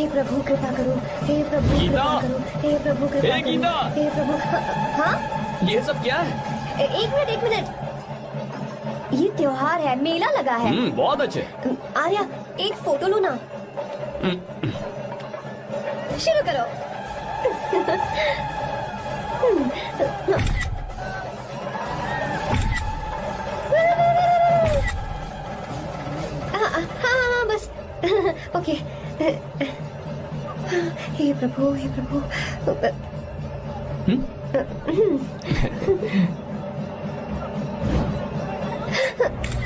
प्रभु कृपा करो, हे प्रभु गीता! कृपा करो, हे प्रभु कृपा हे करो, गीता! हे प्रभु। हाँ ये सब क्या है? एक मिनट ये त्योहार है, मेला लगा है। बहुत अच्छे। आर्या, एक फोटो लो ना। शुरू करो। हाँ बस। ओके। हे प्रभु, हे प्रभु।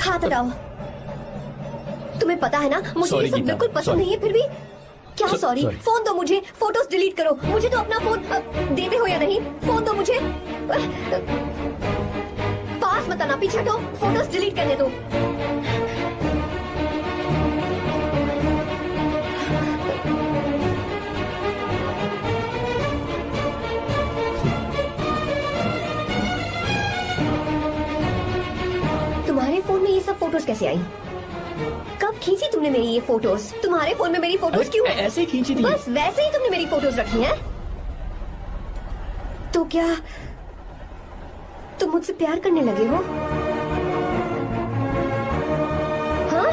हाथ हटाओ। तुम्हें पता है ना, मुझे ये सब बिल्कुल पसंद नहीं है, फिर भी क्या सॉरी? फोन दो मुझे, फोटोज डिलीट करो। मुझे तो अपना फोन देते हो या नहीं? फोन दो मुझे। पास मत आना, पीछे हटो, फोटोज डिलीट करने दो। तुम्हारे फोन में ये सब फोटोज कैसे आई? कब खींची तुमने मेरी ये फोटोज? तुम्हारे फोन में मेरी फोटोज क्यों? ऐसे ही खींची थी। बस वैसे ही तुमने मेरी फोटोज रखी हैं? तो क्या तुम मुझसे प्यार करने लगे हो? हाँ?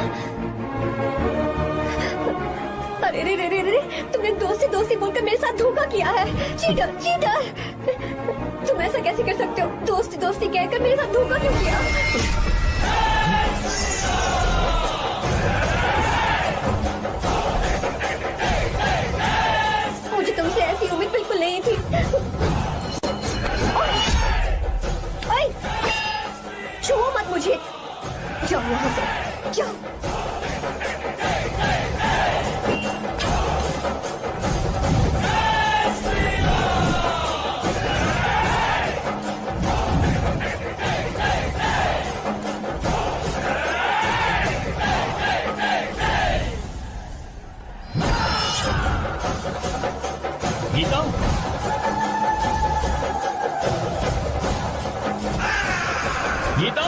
अरे रे रे रे रे, तुमने दोस्ती दोस्ती बोलकर मेरे साथ धोखा किया है। Cheater, cheater! तुम ऐसा कैसे कर सकते हो? दोस्ती दोस्ती कहकर मेरे साथ धोखा क्यों किया? मुझे तुमसे ऐसी उम्मीद बिल्कुल नहीं थी। ओए! छुओ मत मुझे। जाओ यहाँ से, जाओ। गीता, गीता,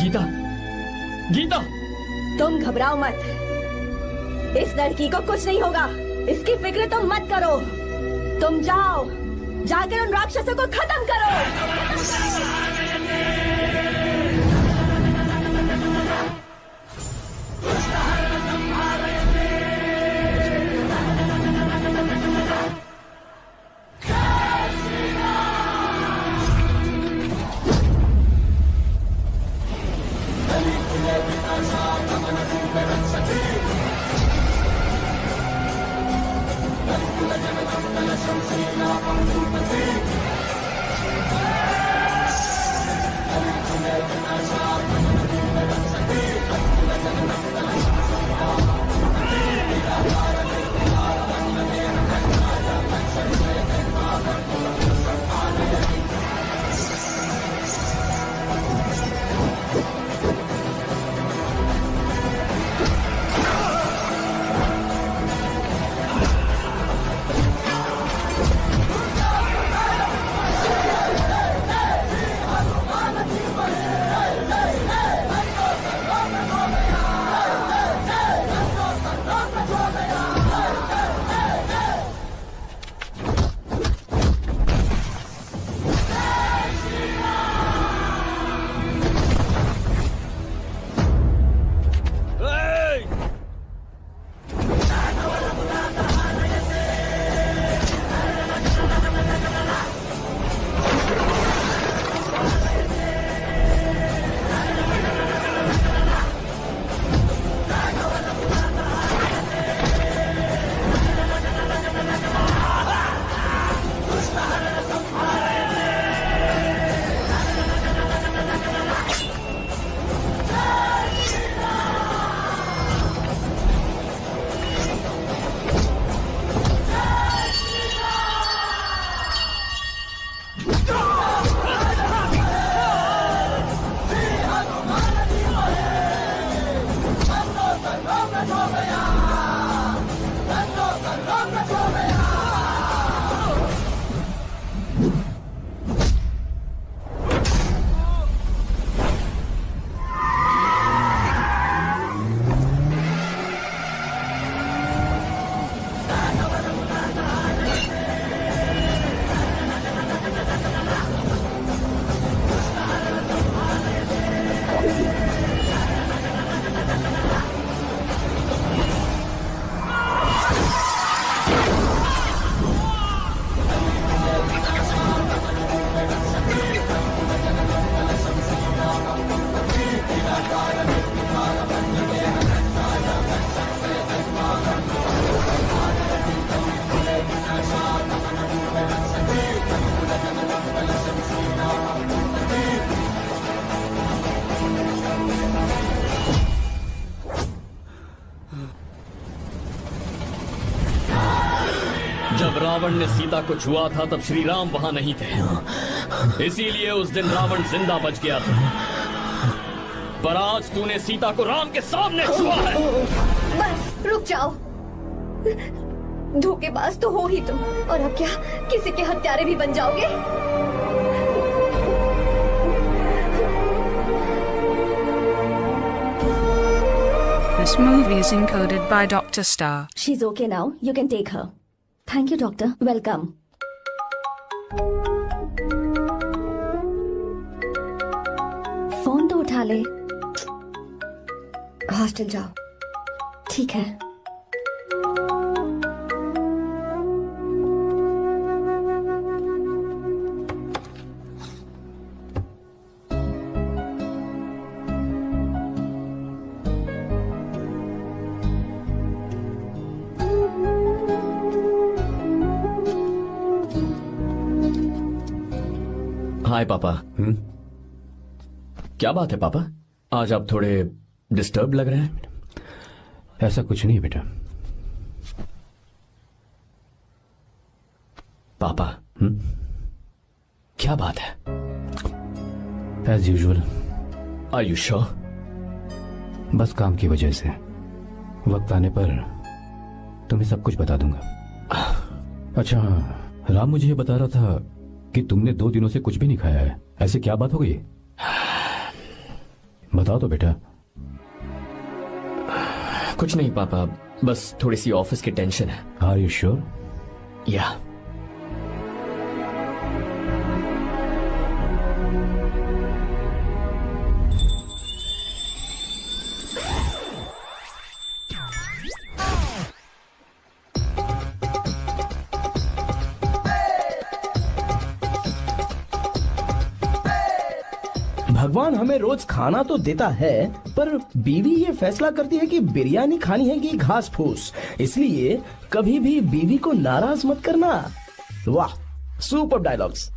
गीता, गीता! तुम घबराओ मत, इस लड़की को कुछ नहीं होगा। इसकी फिक्र तुम मत करो। तुम जाओ, जाकर उन राक्षसों को खत्म करो। जब रावण ने सीता को छुआ था तब श्री राम वहां नहीं थे, इसीलिए उस दिन रावण जिंदा बच गया था। पर आज तूने सीता को राम के सामने छुआ है। बस रुक जाओ, धोखेबाज तो हो ही तुम, और अब क्या किसी के हत्यारे भी बन जाओगे? This movie is encoded by Dr. Star. She's okay now. You can take her. Thank you, doctor. Welcome. Phone तो उठा ले। हॉस्टल जाओ। ठीक है। हाय पापा। क्या बात है पापा, आज आप थोड़े डिस्टर्ब लग रहे हैं। ऐसा कुछ नहीं बेटा। पापा क्या बात है? As usual. Are you sure? बस काम की वजह से। वक्त आने पर तुम्हें सब कुछ बता दूंगा। अच्छा, राम मुझे ये बता रहा था कि तुमने 2 दिनों से कुछ भी नहीं खाया है। ऐसे क्या बात हो गई? बताओ तो बेटा। कुछ नहीं पापा, बस थोड़ी सी ऑफिस की टेंशन है। Are you sure? या। भगवान हमें रोज खाना तो देता है, पर बीवी ये फैसला करती है कि बिरयानी खानी है कि घास फूस। इसलिए कभी भी बीवी को नाराज मत करना। वाह, सुपर डायलॉग्स।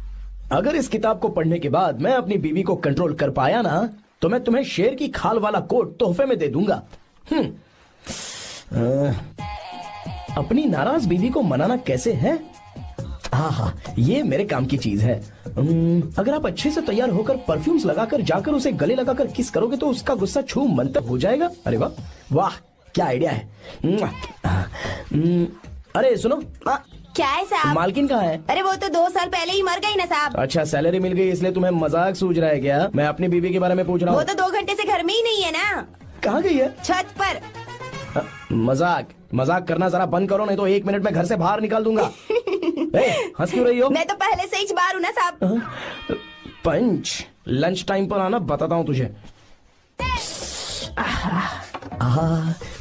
अगर इस किताब को पढ़ने के बाद मैं अपनी बीवी को कंट्रोल कर पाया ना, तो मैं तुम्हें शेर की खाल वाला कोट तोहफे में दे दूंगा। अपनी नाराज बीवी को मनाना कैसे है? हाँ, ये मेरे काम की चीज है। अगर आप अच्छे से तैयार होकर परफ्यूम्स लगाकर जाकर उसे गले लगाकर किस करोगे तो उसका गुस्सा छू मंतर हो जाएगा। अरे वाह वाह, क्या आइडिया है। अरे सुनो, क्या है साहब? मालकिन कहाँ है? अरे वो तो 2 साल पहले ही मर गई ना साहब। अच्छा, सैलरी मिल गई इसलिए तुम्हें मजाक सूझ रहा है क्या? मैं अपनी बीवी के बारे में पूछ रहा हूँ। वो तो 2 घंटे से घर में ही नहीं है ना। कहाँ गई है? छत पर। मजाक करना जरा बंद करो, नहीं तो 1 मिनट में घर से बाहर निकाल दूंगा। हंस क्यों रही हो? मैं तो पहले से ही बाहर हूँ ना साहब। पंच, लंच टाइम पर आना, बताता हूँ तुझे।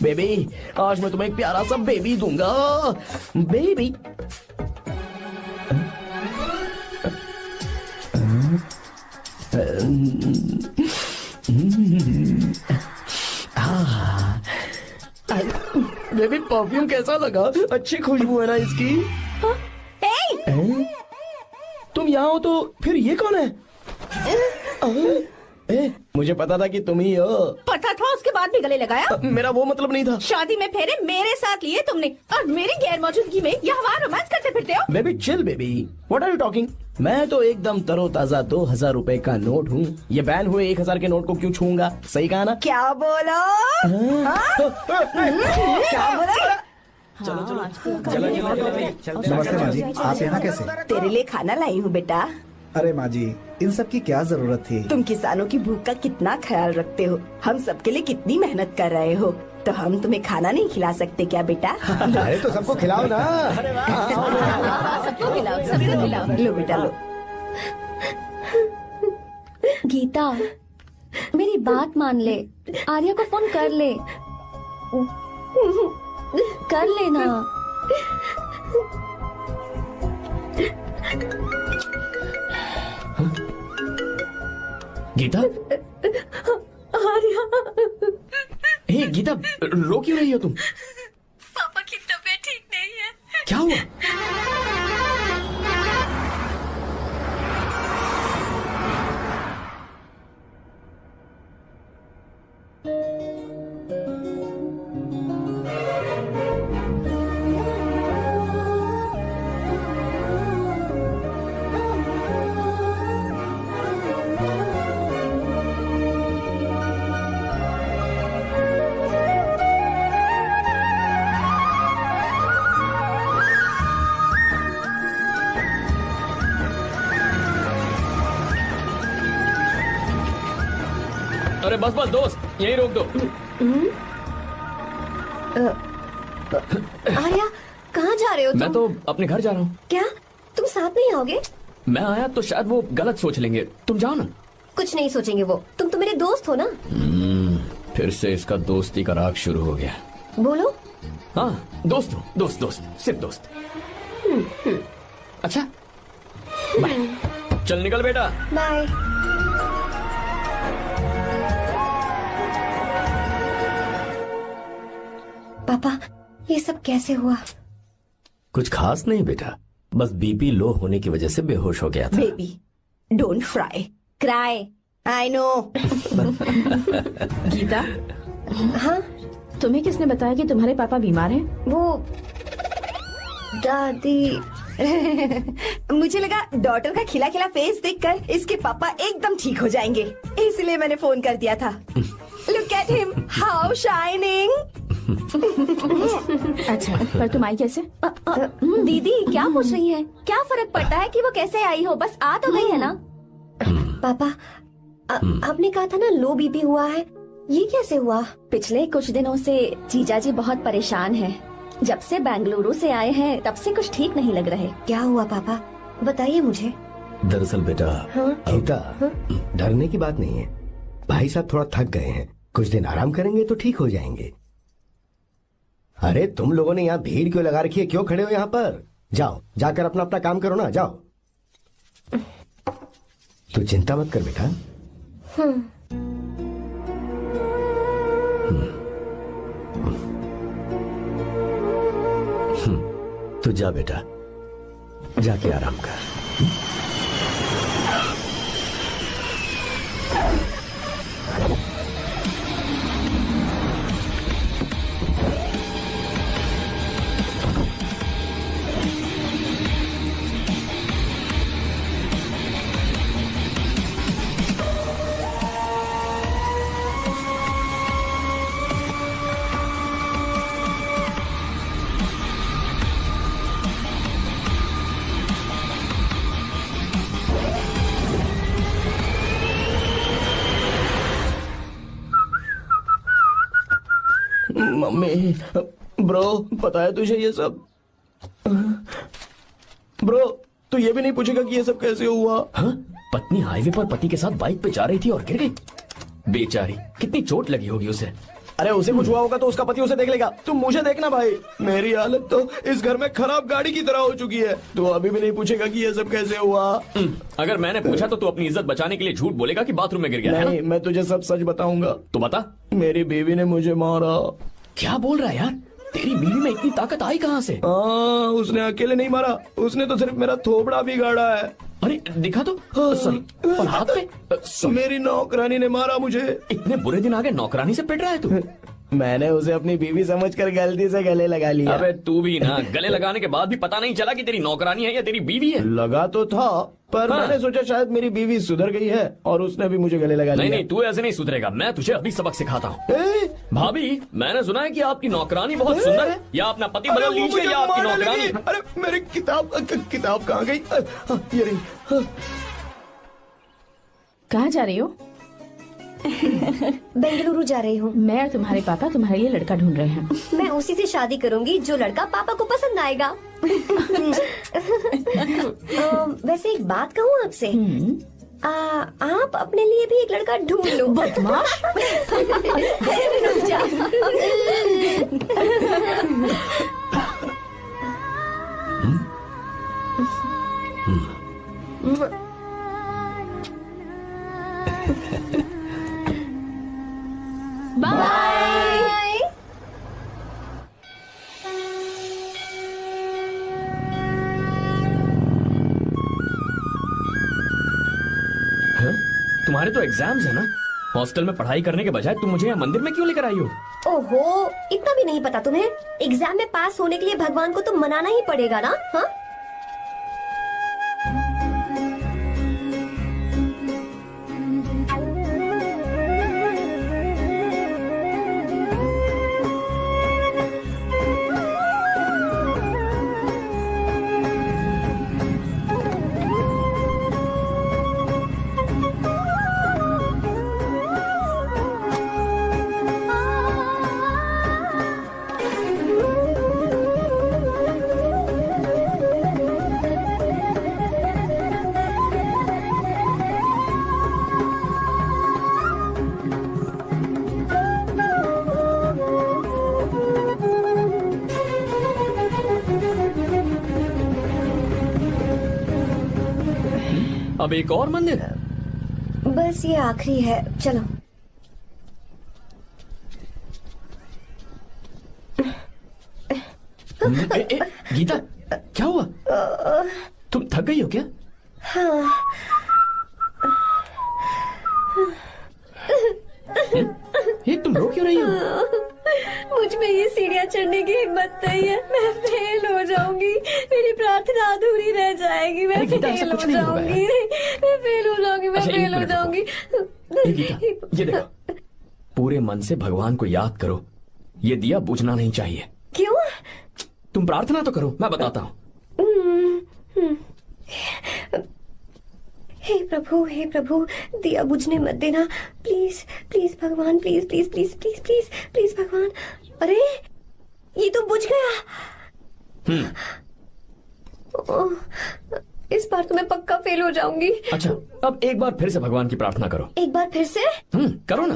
बेबी, आज मैं तुम्हें एक प्यारा सा बेबी दूंगा। बेबी बेबी, परफ्यूम कैसा लगा? अच्छी खुशबू है ना इसकी? तुम यहाँ हो तो फिर ये कौन है? मुझे पता था कि तुम ही हो। पता था, उसके बाद भी गले लगाया? मेरा वो मतलब नहीं था। शादी में फेरे मेरे साथ लिए तुमने, और मेरी गैर मौजूदगी में यहाँ रोमांस करते फिरते हो। Baby chill baby, what are you talking? मैं तो एकदम तरोताजा 2000 रुपए का नोट हूँ। ये बैन हुए 1000 के नोट को क्यों छूऊंगा? सही कहा ना? क्या बोलो? क्या बोलो? चलो नमस्ते माँ जी, आप यहाँ कैसे? तेरे लिए खाना लाई हूँ बेटा। अरे माँ जी, इन सब की क्या जरूरत थी? तुम किसानों की भूख का कितना ख्याल रखते हो, हम सबके लिए कितनी मेहनत कर रहे हो, तो हम तुम्हें खाना नहीं खिला सकते क्या बेटा? अरे तो सबको खिलाओ ना। सबको खिलाओ, सबको खिलाओ। लो बेटा लो। गीता, मेरी बात मान ले, आर्या को फोन कर ले। कर लेना। गीता, आर्या। हे गीता, रो क्यों रही हो तुम? पापा की तबीयत ठीक नहीं है। क्या हुआ? अरे बस बस दोस्त, यही रोक दो। आर्या, कहाँ जा रहे हो तुम? मैं तो अपने घर जा रहा हूँ। क्या तुम साथ नहीं आओगे? मैं आया तो शायद वो गलत सोच लेंगे, तुम जाओ ना। कुछ नहीं सोचेंगे वो, तुम तो मेरे दोस्त हो ना। फिर से इसका दोस्ती का राग शुरू हो गया। बोलो। हाँ दोस्त हूँ, दोस्त दोस्त, सिर्फ दोस्त। अच्छा बाय, चल निकल बेटा। बाय। पापा, ये सब कैसे हुआ? कुछ खास नहीं बेटा, बस बीपी लो होने की वजह से बेहोश हो गया था। Baby don't fry cry, I know. Geeta, हाँ तुम्हें किसने बताया कि तुम्हारे पापा बीमार हैं? वो दादी। मुझे लगा डॉटर का खिला खिला फेस देखकर इसके पापा एकदम ठीक हो जाएंगे, इसलिए मैंने फोन कर दिया था। Look at him, how shining. अच्छा, पर तुम आई कैसे? दीदी क्या पूछ रही है? क्या फर्क पड़ता है कि वो कैसे आई हो, बस आ तो गई है ना। पापा, आपने कहा था ना लो बीपी हुआ है, ये कैसे हुआ? पिछले कुछ दिनों से जीजा जी बहुत परेशान हैं। जब से बेंगलुरु से आए हैं तब से कुछ ठीक नहीं लग रहे। क्या हुआ पापा, बताइए मुझे। दरअसल बेटा, गीता, डरने की बात नहीं है। भाई साहब थोड़ा थक गए हैं, कुछ दिन आराम करेंगे तो ठीक हो जाएंगे। अरे तुम लोगों ने यहाँ भीड़ क्यों लगा रखी है, क्यों खड़े हो यहाँ पर? जाओ, जाकर अपना अपना काम करो ना, जाओ। तू चिंता मत कर बेटा। तू जा बेटा, जाके आराम कर। मम्मी, ब्रो, पता है तुझे ये सब? ब्रो, तू ये भी नहीं पूछेगा कि ये सब कैसे हुआ? हाँ? पत्नी हाईवे पर पति के साथ बाइक पे जा रही थी और गिर गई। बेचारी, कितनी चोट लगी होगी उसे। अरे उसे कुछ हुआ होगा तो उसका पति उसे देख लेगा, तुम मुझे देखना भाई। मेरी हालत तो इस घर में खराब गाड़ी की तरह हो चुकी है। तू अभी भी नहीं पूछेगा कि ये सब कैसे हुआ? अगर मैंने पूछा तो तू अपनी इज्जत बचाने के लिए झूठ बोलेगा कि बाथरूम में गिर गया। नहीं, मैं तुझे सब सच बताऊंगा। तो बता। मेरी बीवी ने मुझे मारा। क्या बोल रहा है यार? तेरी बीवी में इतनी ताकत आई कहाँ से? उसने अकेले नहीं मारा, उसने तो सिर्फ मेरा थोबड़ा बिगाड़ा है। अरे दिखा तो। सॉरी, और हाथ पे? मेरी नौकरानी ने मारा मुझे। इतने बुरे दिन आ गए, नौकरानी से पिट रहा है तू? मैंने उसे अपनी बीवी समझकर गलती से गले लगा लिया। अबे तू भी ना, गले लगाने के बाद भी पता नहीं चला कि तेरी नौकरानी है या तेरी बीवी है। लगा तो था, पर मैंने सोचा शायद मेरी बीवी सुधर गई है और उसने भी मुझे गले लगा लिया। नहीं, तू ऐसे नहीं सुधरेगा, मैं तुझे अभी सबक सिखाता हूँ। भाभी, मैंने सुना है कि आपकी नौकरानी बहुत सुंदर है, या अपना पति बदल लीजिए या आपकी नौकरानी। अरे मेरी किताब कहाँ गई? ये रही। कहाँ जा रही हो? बेंगलुरु जा रही हूँ। मैं और तुम्हारे पापा तुम्हारे लिए लड़का ढूंढ रहे हैं। मैं उसी से शादी करूंगी जो लड़का पापा को पसंद आएगा। वैसे एक बात कहूँ आपसे, आप अपने लिए भी एक लड़का ढूंढ लो। बदमाश। बाय। तुम्हारे तो एग्जाम्स है ना? हॉस्टल में पढ़ाई करने के बजाय तुम मुझे यहाँ मंदिर में क्यों लेकर आई हो? ओहो, इतना भी नहीं पता तुम्हें? एग्जाम में पास होने के लिए भगवान को तो मनाना ही पड़ेगा ना। हाँ, अब एक और मंदिर? बस ये आखिरी है, चलो। गीता, क्या हुआ? तुम थक गई हो क्या? हाँ। ये तुम रो क्यों रही हो? मुझ में ये सीढ़ियाँ चढ़ने की हिम्मत नहीं है। मैं फेल हो जाऊंगी, मेरी प्रार्थना अधूरी रह जाएगी। मैं फेल हो जाऊंगी, मैं फेल हो जाऊंगी, मैं फेल हो जाऊंगी। गीता, ये देखो, पूरे मन से भगवान को याद करो। ये दिया बुझना नहीं चाहिए। क्यों? तुम प्रार्थना तो करो, मैं बताता हूँ। हे प्रभु, दिया बुझने मत देना, प्लीज प्लीज भगवान, please please please please please please भगवान। अरे ये तो बुझ गया। इस बार तो मैं पक्का फेल हो जाऊंगी। अच्छा, अब एक बार फिर से भगवान की प्रार्थना करो। एक बार फिर से? करो ना।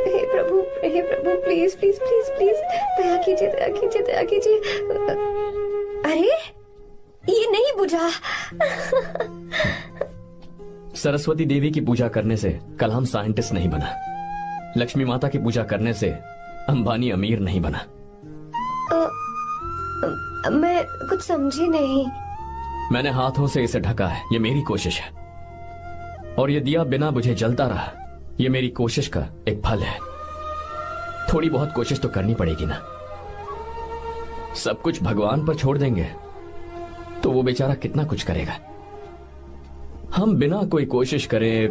हे प्रभु, प्लीज प्लीज प्लीज प्लीज, दया कीजिए, दया कीजिए, दया कीजिए। अरे ये नहीं बुझा। सरस्वती देवी की पूजा करने से कलाम साइंटिस्ट नहीं बना। लक्ष्मी माता की पूजा करने से अंबानी अमीर नहीं बना। मैं कुछ समझी नहीं। मैंने हाथों से इसे ढका है, ये मेरी कोशिश है। और ये दिया बिना बुझे जलता रहा, ये मेरी कोशिश का एक फल है। थोड़ी बहुत कोशिश तो करनी पड़ेगी ना। सब कुछ भगवान पर छोड़ देंगे तो वो बेचारा कितना कुछ करेगा। हम बिना कोई कोशिश करे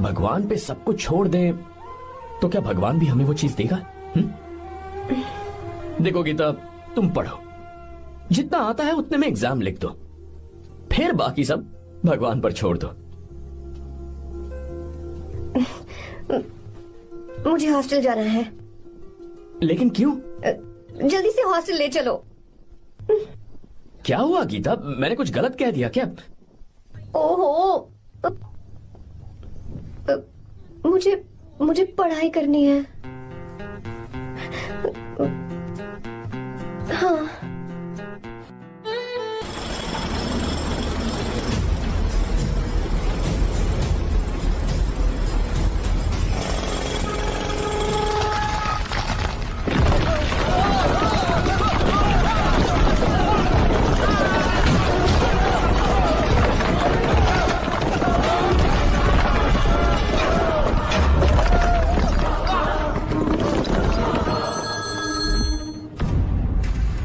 भगवान पे सब कुछ छोड़ दें तो क्या भगवान भी हमें वो चीज देगा? देखो गीता, तुम पढ़ो, जितना आता है उतने में एग्जाम लिख दो, फिर बाकी सब भगवान पर छोड़ दो। मुझे हॉस्टल जाना है। लेकिन क्यों? जल्दी से हॉस्टल ले चलो। क्या हुआ गीता, मैंने कुछ गलत कह दिया क्या? ओहो, मुझे पढ़ाई करनी है। हाँ।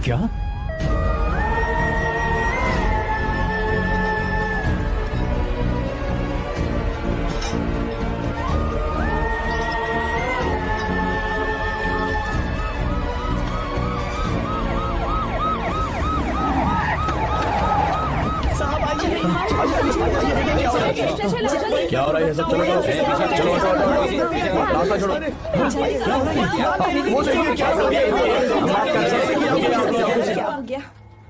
क्या? क्या हो रहा है सब? चलो रास्ता छोड़ो।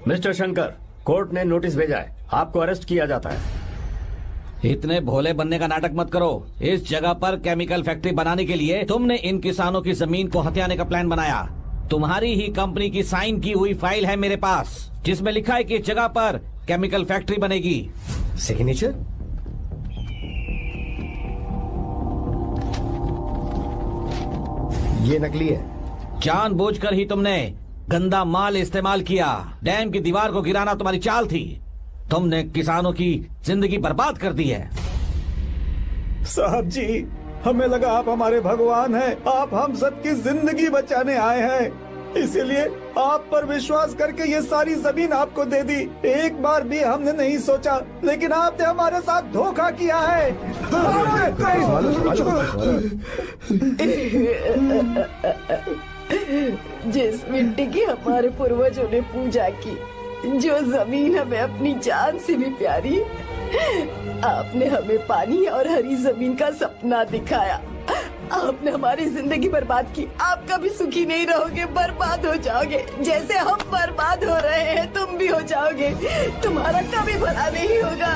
मिस्टर शंकर, कोर्ट ने नोटिस भेजा है, आपको अरेस्ट किया जाता है। इतने भोले बनने का नाटक मत करो। इस जगह पर केमिकल फैक्ट्री बनाने के लिए तुमने इन किसानों की जमीन को हथियाने का प्लान बनाया। तुम्हारी ही कंपनी की साइन की हुई फाइल है मेरे पास, जिसमें लिखा है कि इस जगह पर केमिकल फैक्ट्री बनेगी। सिग्नेचर? ये नकली है। जानबूझकर ही तुमने गंदा माल इस्तेमाल किया। डैम की दीवार को गिराना तुम्हारी चाल थी। तुमने किसानों की जिंदगी बर्बाद कर दी है। साहब जी, हमें लगा आप हमारे भगवान हैं, आप हम सबकी जिंदगी बचाने आए हैं, इसीलिए आप पर विश्वास करके ये सारी जमीन आपको दे दी। एक बार भी हमने नहीं सोचा, लेकिन आपने हमारे साथ धोखा किया है। जिस मिट्टी की हमारे पूर्वजों ने पूजा की, जो जमीन हमें अपनी जान से भी प्यारी, आपने हमें पानी और हरी जमीन का सपना दिखाया। आपने हमारी जिंदगी बर्बाद की। आप कभी सुखी नहीं रहोगे, बर्बाद हो जाओगे। जैसे हम बर्बाद हो रहे हैं तुम भी हो जाओगे। तुम्हारा कभी भला नहीं होगा।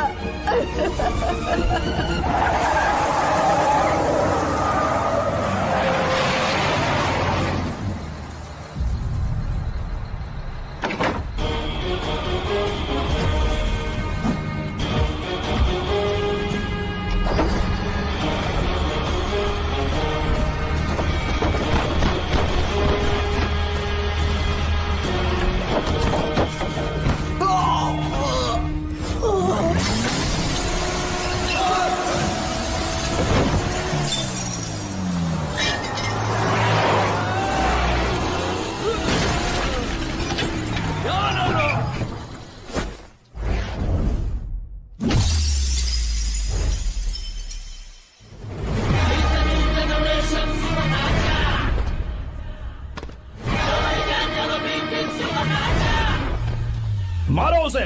मारो उसे।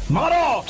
मारो।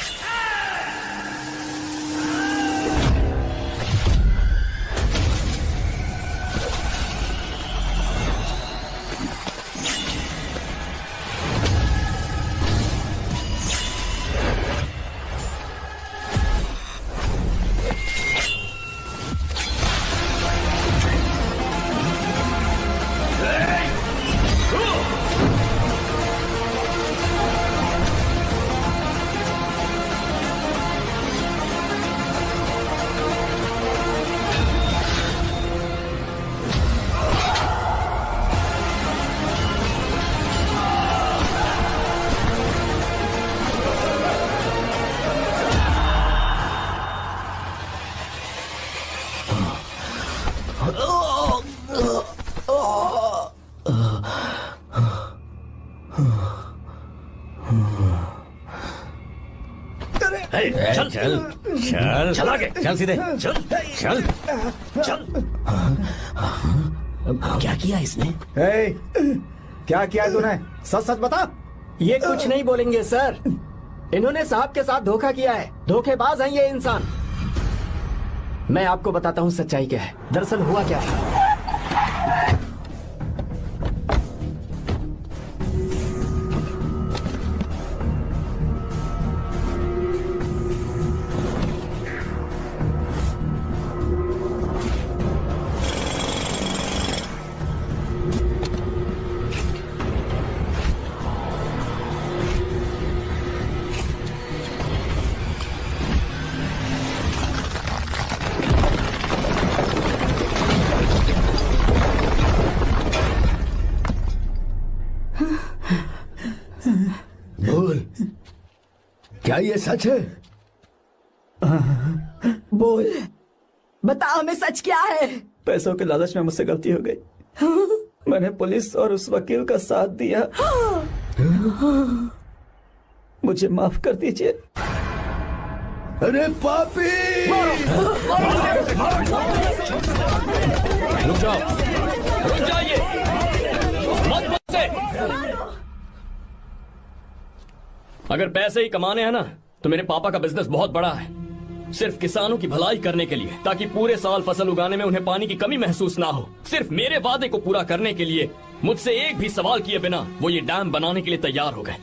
चल चल चल चल आगे। चल सीधे चल चल चल। क्या किया इसने? क्या किया तूने? सच सच बता। ये कुछ नहीं बोलेंगे सर। इन्होंने साहब के साथ धोखा किया है। धोखेबाज हैं ये इंसान। मैं आपको बताता हूँ सच्चाई क्या है। दरअसल हुआ क्या है, बोल, क्या ये सच है? बोल, बता हमें सच क्या है? पैसों के लालच में मुझसे गलती हो गई। मैंने पुलिस और उस वकील का साथ दिया। मुझे माफ कर दीजिए। अरे पापी! रुक जाओ, रुक जाइए, मत बचे। अगर पैसे ही कमाने हैं ना, तो मेरे पापा का बिजनेस बहुत बड़ा है। सिर्फ किसानों की भलाई करने के लिए, ताकि पूरे साल फसल उगाने में उन्हें पानी की कमी महसूस ना हो। सिर्फ मेरे वादे को पूरा करने के लिए मुझसे एक भी सवाल किए बिना वो ये डैम बनाने के लिए तैयार हो गए।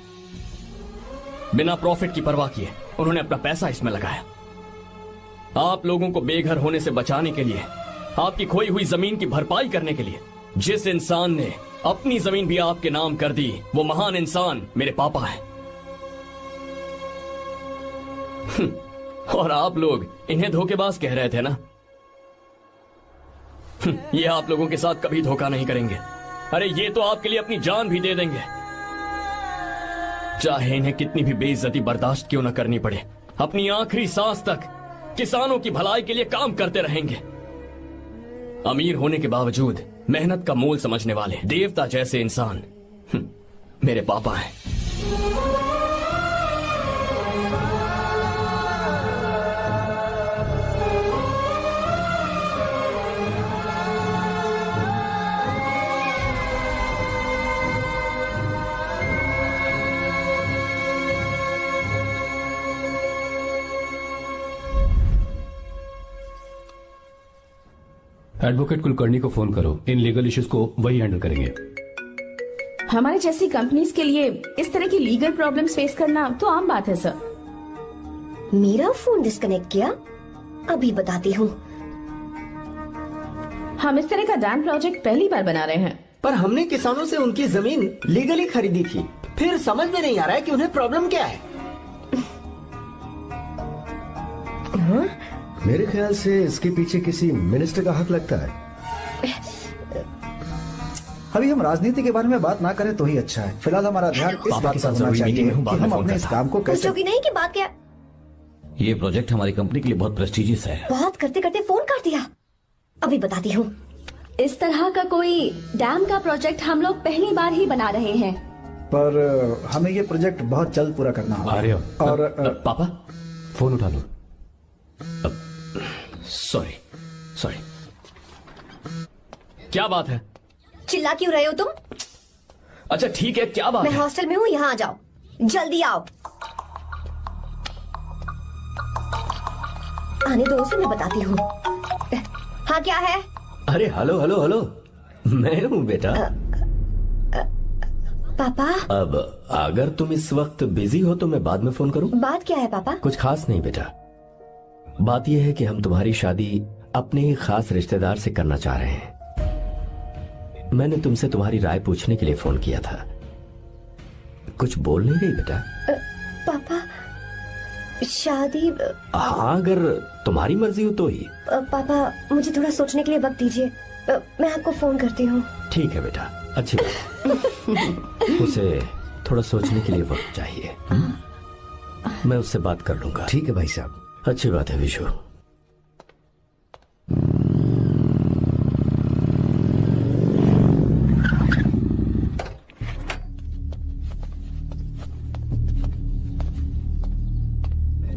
बिना प्रॉफिट की परवाह किए उन्होंने अपना पैसा इसमें लगाया। आप लोगों को बेघर होने से बचाने के लिए, आपकी खोई हुई जमीन की भरपाई करने के लिए। जिस इंसान ने अपनी जमीन भी आपके नाम कर दी, वो महान इंसान मेरे पापा है। और आप लोग इन्हें धोखेबाज कह रहे थे ना? ये आप लोगों के साथ कभी धोखा नहीं करेंगे। अरे ये तो आपके लिए अपनी जान भी दे देंगे, चाहे इन्हें कितनी भी बेइज्जती बर्दाश्त क्यों न करनी पड़े। अपनी आखिरी सांस तक किसानों की भलाई के लिए काम करते रहेंगे। अमीर होने के बावजूद मेहनत का मोल समझने वाले देवता जैसे इंसान मेरे पापा हैं। एडवोकेट कुलकर्णी को फोन करो। इन लीगल इश्यूज को वही हैंडल करेंगे। हमारे जैसी कंपनीज के लिए इस तरह की लीगल प्रॉब्लम्स फेस करना तो आम बात है सर। मेरा फोन डिस्कनेक्ट किया? अभी बताती हूँ। हम इस तरह का डैम प्रोजेक्ट पहली बार बना रहे हैं। पर हमने किसानों से उनकी जमीन लीगली खरीदी थी, फिर समझ में नहीं आ रहा है कि उन्हें प्रॉब्लम क्या है। मेरे ख्याल से इसके पीछे किसी मिनिस्टर का हक लगता है। अभी हम राजनीति के बारे में बात ना करें तो ही अच्छा है। फिलहाल हमारा ध्यान इस बात पर होना चाहिए कि हम अपने इस काम को कैसे। पूछोगी नहीं कि बात क्या? ये प्रोजेक्ट हमारी कंपनी के लिए बहुत प्रेस्टिजियस है। बात करते करते फोन कर दिया। अभी बताती हूँ। इस तरह का कोई डैम का प्रोजेक्ट हम लोग पहली बार ही बना रहे हैं। पर हमें ये प्रोजेक्ट बहुत जल्द पूरा करना होगा। आर्य, और पापा फोन उठा लो। सॉरी सॉरी, क्या बात है? चिल्ला क्यों रहे हो तुम? अच्छा ठीक है, क्या बात मैं है? हॉस्टल में हूँ, यहाँ आ जाओ, जल्दी आओ। आने दो उसे, मैं बताती हूँ। हाँ क्या है? अरे हेलो हेलो हेलो, मैं हूँ बेटा। पापा। अब अगर तुम इस वक्त बिजी हो तो मैं बाद में फोन करूँ? बात क्या है पापा? कुछ खास नहीं बेटा, बात यह है कि हम तुम्हारी शादी अपने ही खास रिश्तेदार से करना चाह रहे हैं। मैंने तुमसे तुम्हारी राय पूछने के लिए फोन किया था। कुछ बोल नहीं रही बेटा? पापा शादी। हाँ अगर तुम्हारी मर्जी हो तो ही। पापा मुझे थोड़ा सोचने के लिए वक्त दीजिए, मैं आपको फोन करती हूँ। ठीक है बेटा, अच्छी बात। उसे थोड़ा सोचने के लिए वक्त चाहिए। मैं उससे बात कर लूंगा। ठीक है भाई साहब। अच्छी बात है विशु।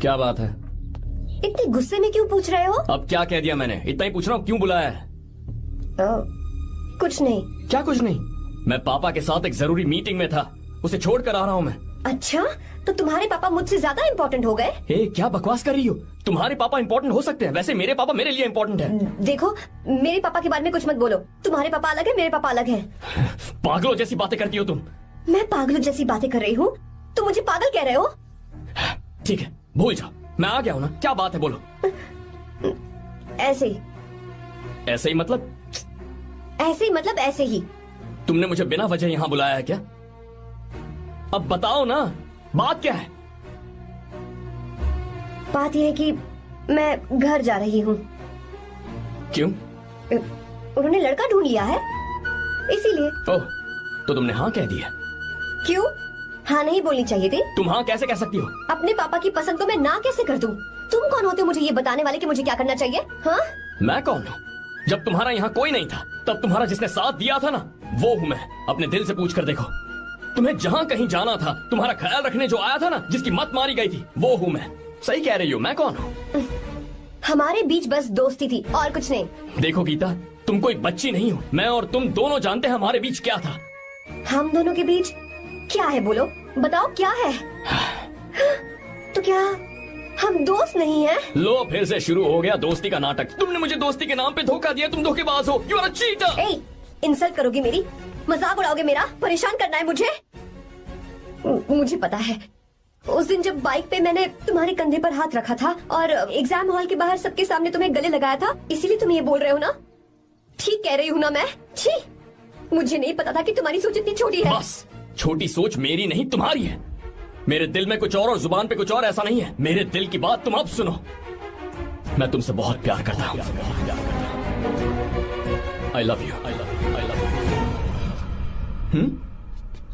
क्या बात है? इतने गुस्से में क्यों पूछ रहे हो? अब क्या कह दिया मैंने? इतना ही पूछ रहा हूँ, क्यों बुलाया है? कुछ नहीं। क्या कुछ नहीं? मैं पापा के साथ एक जरूरी मीटिंग में था, उसे छोड़ कर आ रहा हूँ मैं। अच्छा, तो तुम्हारे पापा मुझसे ज्यादा इम्पोर्टेंट हो गए? क्या बकवास कर रही हो? तुम्हारे पापा इम्पोर्टेंट हो सकते हैं, वैसे मेरे पापा मेरे लिए इम्पोर्टेंट है। देखो, मेरे पापा के बारे में कुछ मत बोलो। तुम्हारे पापा अलग है, मेरे पापा अलग है। पागलों जैसी बातें करती हो तुम। मैं पागलों जैसी बातें कर रही हूँ? तुम मुझे पागल कह रहे हो? ठीक है, भूल जाओ, मैं आ गया हूँ ना। क्या बात है, बोलो। ऐसे ही। ऐसे ही मतलब? ऐसे ही मतलब ऐसे ही। तुमने मुझे बिना वजह यहाँ बुलाया है क्या? अब बताओ ना, बात क्या है? बात यह है कि मैं घर जा रही हूँ। क्यों? उन्होंने लड़का ढूंढ लिया है, इसीलिए। ओह, तो तुमने हाँ कह दिया? क्यों? हाँ नहीं बोलनी चाहिए थी? तुम हाँ कैसे कह सकती हो? अपने पापा की पसंद को मैं ना कैसे कर दूं? तुम कौन होते हो मुझे ये बताने वाले कि मुझे क्या करना चाहिए? हाँ? मैं कौन हूँ? जब तुम्हारा यहाँ कोई नहीं था, तब तुम्हारा जिसने साथ दिया था ना, वो हूँ मैं। अपने दिल से पूछ कर देखो। तुम्हें जहाँ कहीं जाना था, तुम्हारा ख्याल रखने जो आया था ना, जिसकी मत मारी गई थी, वो हूँ मैं। सही कह रही हो, मैं कौन हूँ? हमारे बीच बस दोस्ती थी और कुछ नहीं। देखो गीता, तुम कोई बच्ची नहीं हो। मैं और तुम दोनों जानते हैं हमारे बीच क्या था। हम दोनों के बीच क्या है? बोलो, बताओ क्या है? तो क्या हम दोस्त नहीं हैं? लो, फिर से शुरू हो गया दोस्ती का नाटक। तुमने मुझे दोस्ती के नाम पे धोखा दिया। तुम धोखेबाज हो। You are a cheater. ए, इंसल्ट करोगे मेरी? मजाक उड़ाओगे मेरा? परेशान करना है मुझे? मुझे पता है, उस दिन जब बाइक पे मैंने तुम्हारे कंधे पर हाथ रखा था और एग्जाम हॉल के बाहर सबके सामने तुम्हें गले लगाया था, इसीलिए तुम ये बोल रहे हो ना? ठीक कह रही हूँ ना मैं? छी, मुझे नहीं पता था कि तुम्हारी सोच इतनी छोटी है। बस, छोटी सोच मेरी नहीं तुम्हारी है। मेरे दिल में कुछ और जुबान पे कुछ और, ऐसा नहीं है। मेरे दिल की बात तुम अब सुनो। मैं तुमसे बहुत प्यार करता हूँ। I love you, I love you, I love you.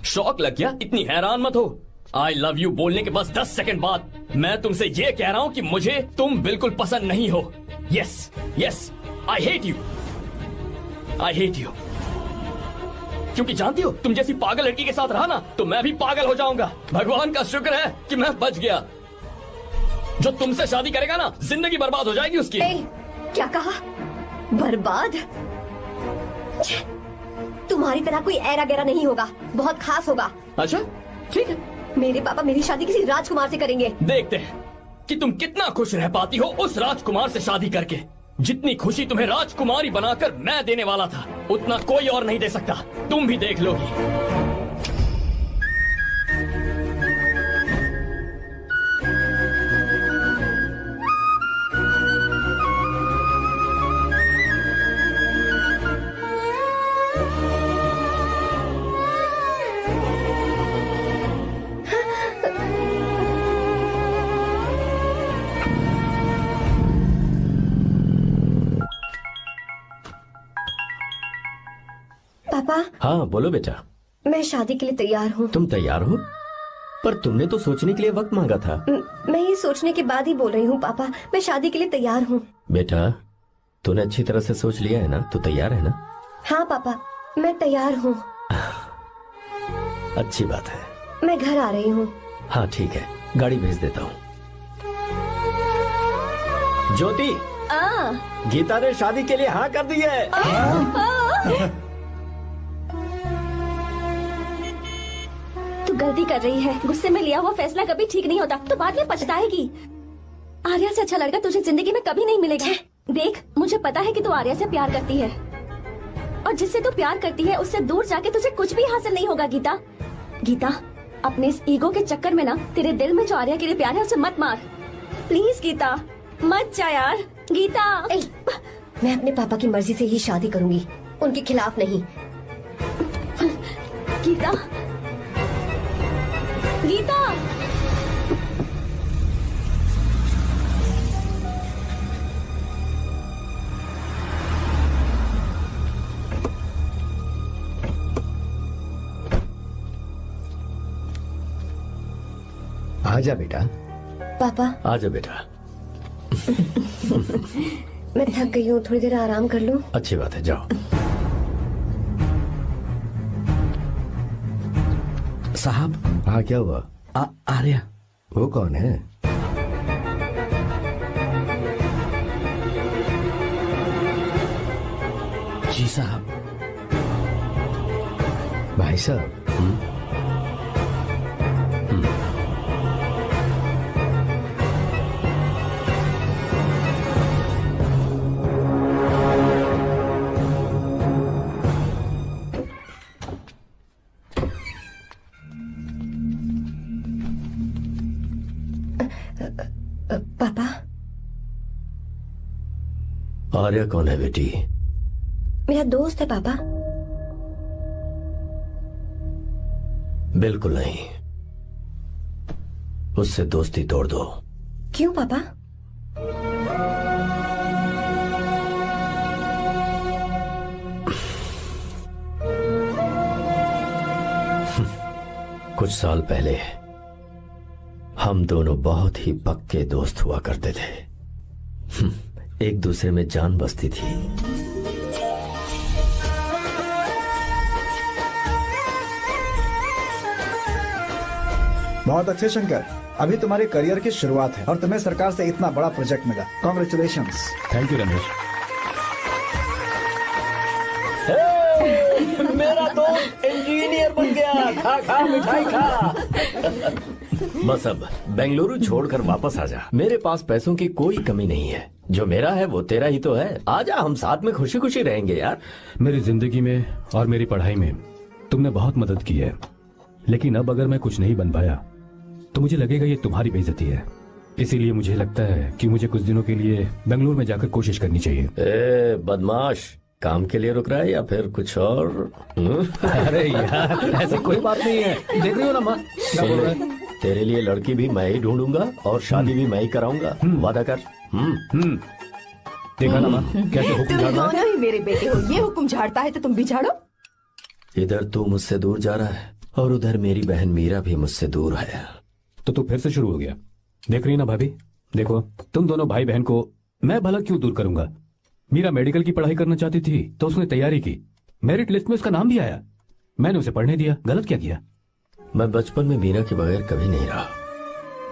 शौक लग गया? इतनी हैरान मत हो। आई लव यू बोलने के बस 10 सेकंड बाद मैं तुमसे ये कह रहा हूं कि मुझे तुम बिल्कुल पसंद नहीं हो। Yes yes, I hate you, I hate you. क्योंकि जानती हो, तुम जैसी पागल लड़की के साथ रहा ना, तो मैं भी पागल हो जाऊंगा। भगवान का शुक्र है कि मैं बच गया। जो तुमसे शादी करेगा ना, जिंदगी बर्बाद हो जाएगी उसकी। क्या कहा? बर्बाद? तुम्हारी तरह कोई ऐरा गैरा नहीं होगा, बहुत खास होगा। अच्छा ठीक है। मेरे पापा मेरी शादी किसी राजकुमार से करेंगे। देखते हैं कि तुम कितना खुश रह पाती हो उस राजकुमार से शादी करके। जितनी खुशी तुम्हें राजकुमारी बनाकर मैं देने वाला था, उतना कोई और नहीं दे सकता। तुम भी देख लोगी। हाँ बोलो बेटा। मैं शादी के लिए तैयार हूँ। तुम तैयार हो? पर तुमने तो सोचने के लिए वक्त मांगा था। मैं ये सोचने के बाद ही बोल रही हूँ पापा, मैं शादी के लिए तैयार हूँ। बेटा तूने अच्छी तरह से सोच लिया है ना? तू तैयार है ना? हाँ पापा, मैं तैयार हूँ। अच्छी बात है। मैं घर आ रही हूँ। हाँ ठीक है, गाड़ी भेज देता हूँ। ज्योति, गीता ने शादी के लिए हाँ कर दी है। तू गलती कर रही है। गुस्से में लिया हुआ फैसला कभी ठीक नहीं होता, तो बाद में पछताएगी। आर्या से अच्छा लड़का तुझे जिंदगी में कभी नहीं मिलेगा। देख, मुझे पता है कि तू आर्या से प्यार करती है, और जिससे तू प्यार करती है उससे दूर जाके तुझे कुछ भी हासिल नहीं होगा। गीता, गीता, अपने इस ईगो के चक्कर में ना तेरे दिल में जो आर्या के लिए प्यार है उसे मत मार। प्लीज गीता, मत जा यार। गीता, मैं अपने पापा की मर्जी से ही शादी करूंगी, उनके खिलाफ नहीं। गीता, गीता। आजा बेटा। पापा। आजा बेटा। मैं थक गई हूँ, थोड़ी देर आराम कर लूँ। अच्छी बात है, जाओ। साहब। हाँ क्या हुआ? आर्या। वो कौन है? जी साहब। भाई साहब। पापा। आर्या कौन है बेटी? मेरा दोस्त है पापा। बिल्कुल नहीं, उससे दोस्ती तोड़ दो। क्यों पापा? कुछ साल पहले हम दोनों बहुत ही पक्के दोस्त हुआ करते थे। एक दूसरे में जान बसती थी। बहुत अच्छे शंकर, अभी तुम्हारे करियर की शुरुआत है और तुम्हें सरकार से इतना बड़ा प्रोजेक्ट मिला। कॉन्ग्रेचुलेशंस। Thank you Ramesh. मेरा दोस्त इंजीनियर बन गया। खा खा मिठाई खा। बस अब बेंगलुरु छोड़कर वापस आ जा। मेरे पास पैसों की कोई कमी नहीं है। जो मेरा है वो तेरा ही तो है। आजा, हम साथ में खुशी खुशी रहेंगे यार। मेरी जिंदगी में और मेरी पढ़ाई में तुमने बहुत मदद की है, लेकिन अब अगर मैं कुछ नहीं बन पाया तो मुझे लगेगा ये तुम्हारी बेइज्जती है। इसीलिए मुझे लगता है कि मुझे कुछ दिनों के लिए बेंगलुरु में जाकर कोशिश करनी चाहिए। ए बदमाश, काम के लिए रुक रहा है या फिर कुछ और? अरे यार, ऐसी कोई बात नहीं है। देख रही हो ना माँ, क्या बोल रहा है? तेरे लिए लड़की भी मैं ही ढूंढूंगा और शादी भी मैं ही कराऊंगा। वादा कर। देखा ना माँ, कैसे हुक्म तुम झाड़ रहा है? दोनों ही मेरे बेटे हो। ये हुक्म झाड़ता है तो तुम भी झाड़ो। इधर तू मुझसे दूर जा रहा है और उधर मेरी बहन मीरा भी मुझसे दूर है। तो तू फिर से शुरू हो गया। देख रही ना भाभी, देखो तुम दोनों भाई बहन को मैं भला क्यों दूर करूंगा। मीरा मेडिकल की पढ़ाई करना चाहती थी तो उसने तैयारी की, मेरिट लिस्ट में उसका नाम भी आया, मैंने उसे पढ़ने दिया। गलत क्या किया? मैं बचपन में मीरा के बगैर कभी नहीं रहा,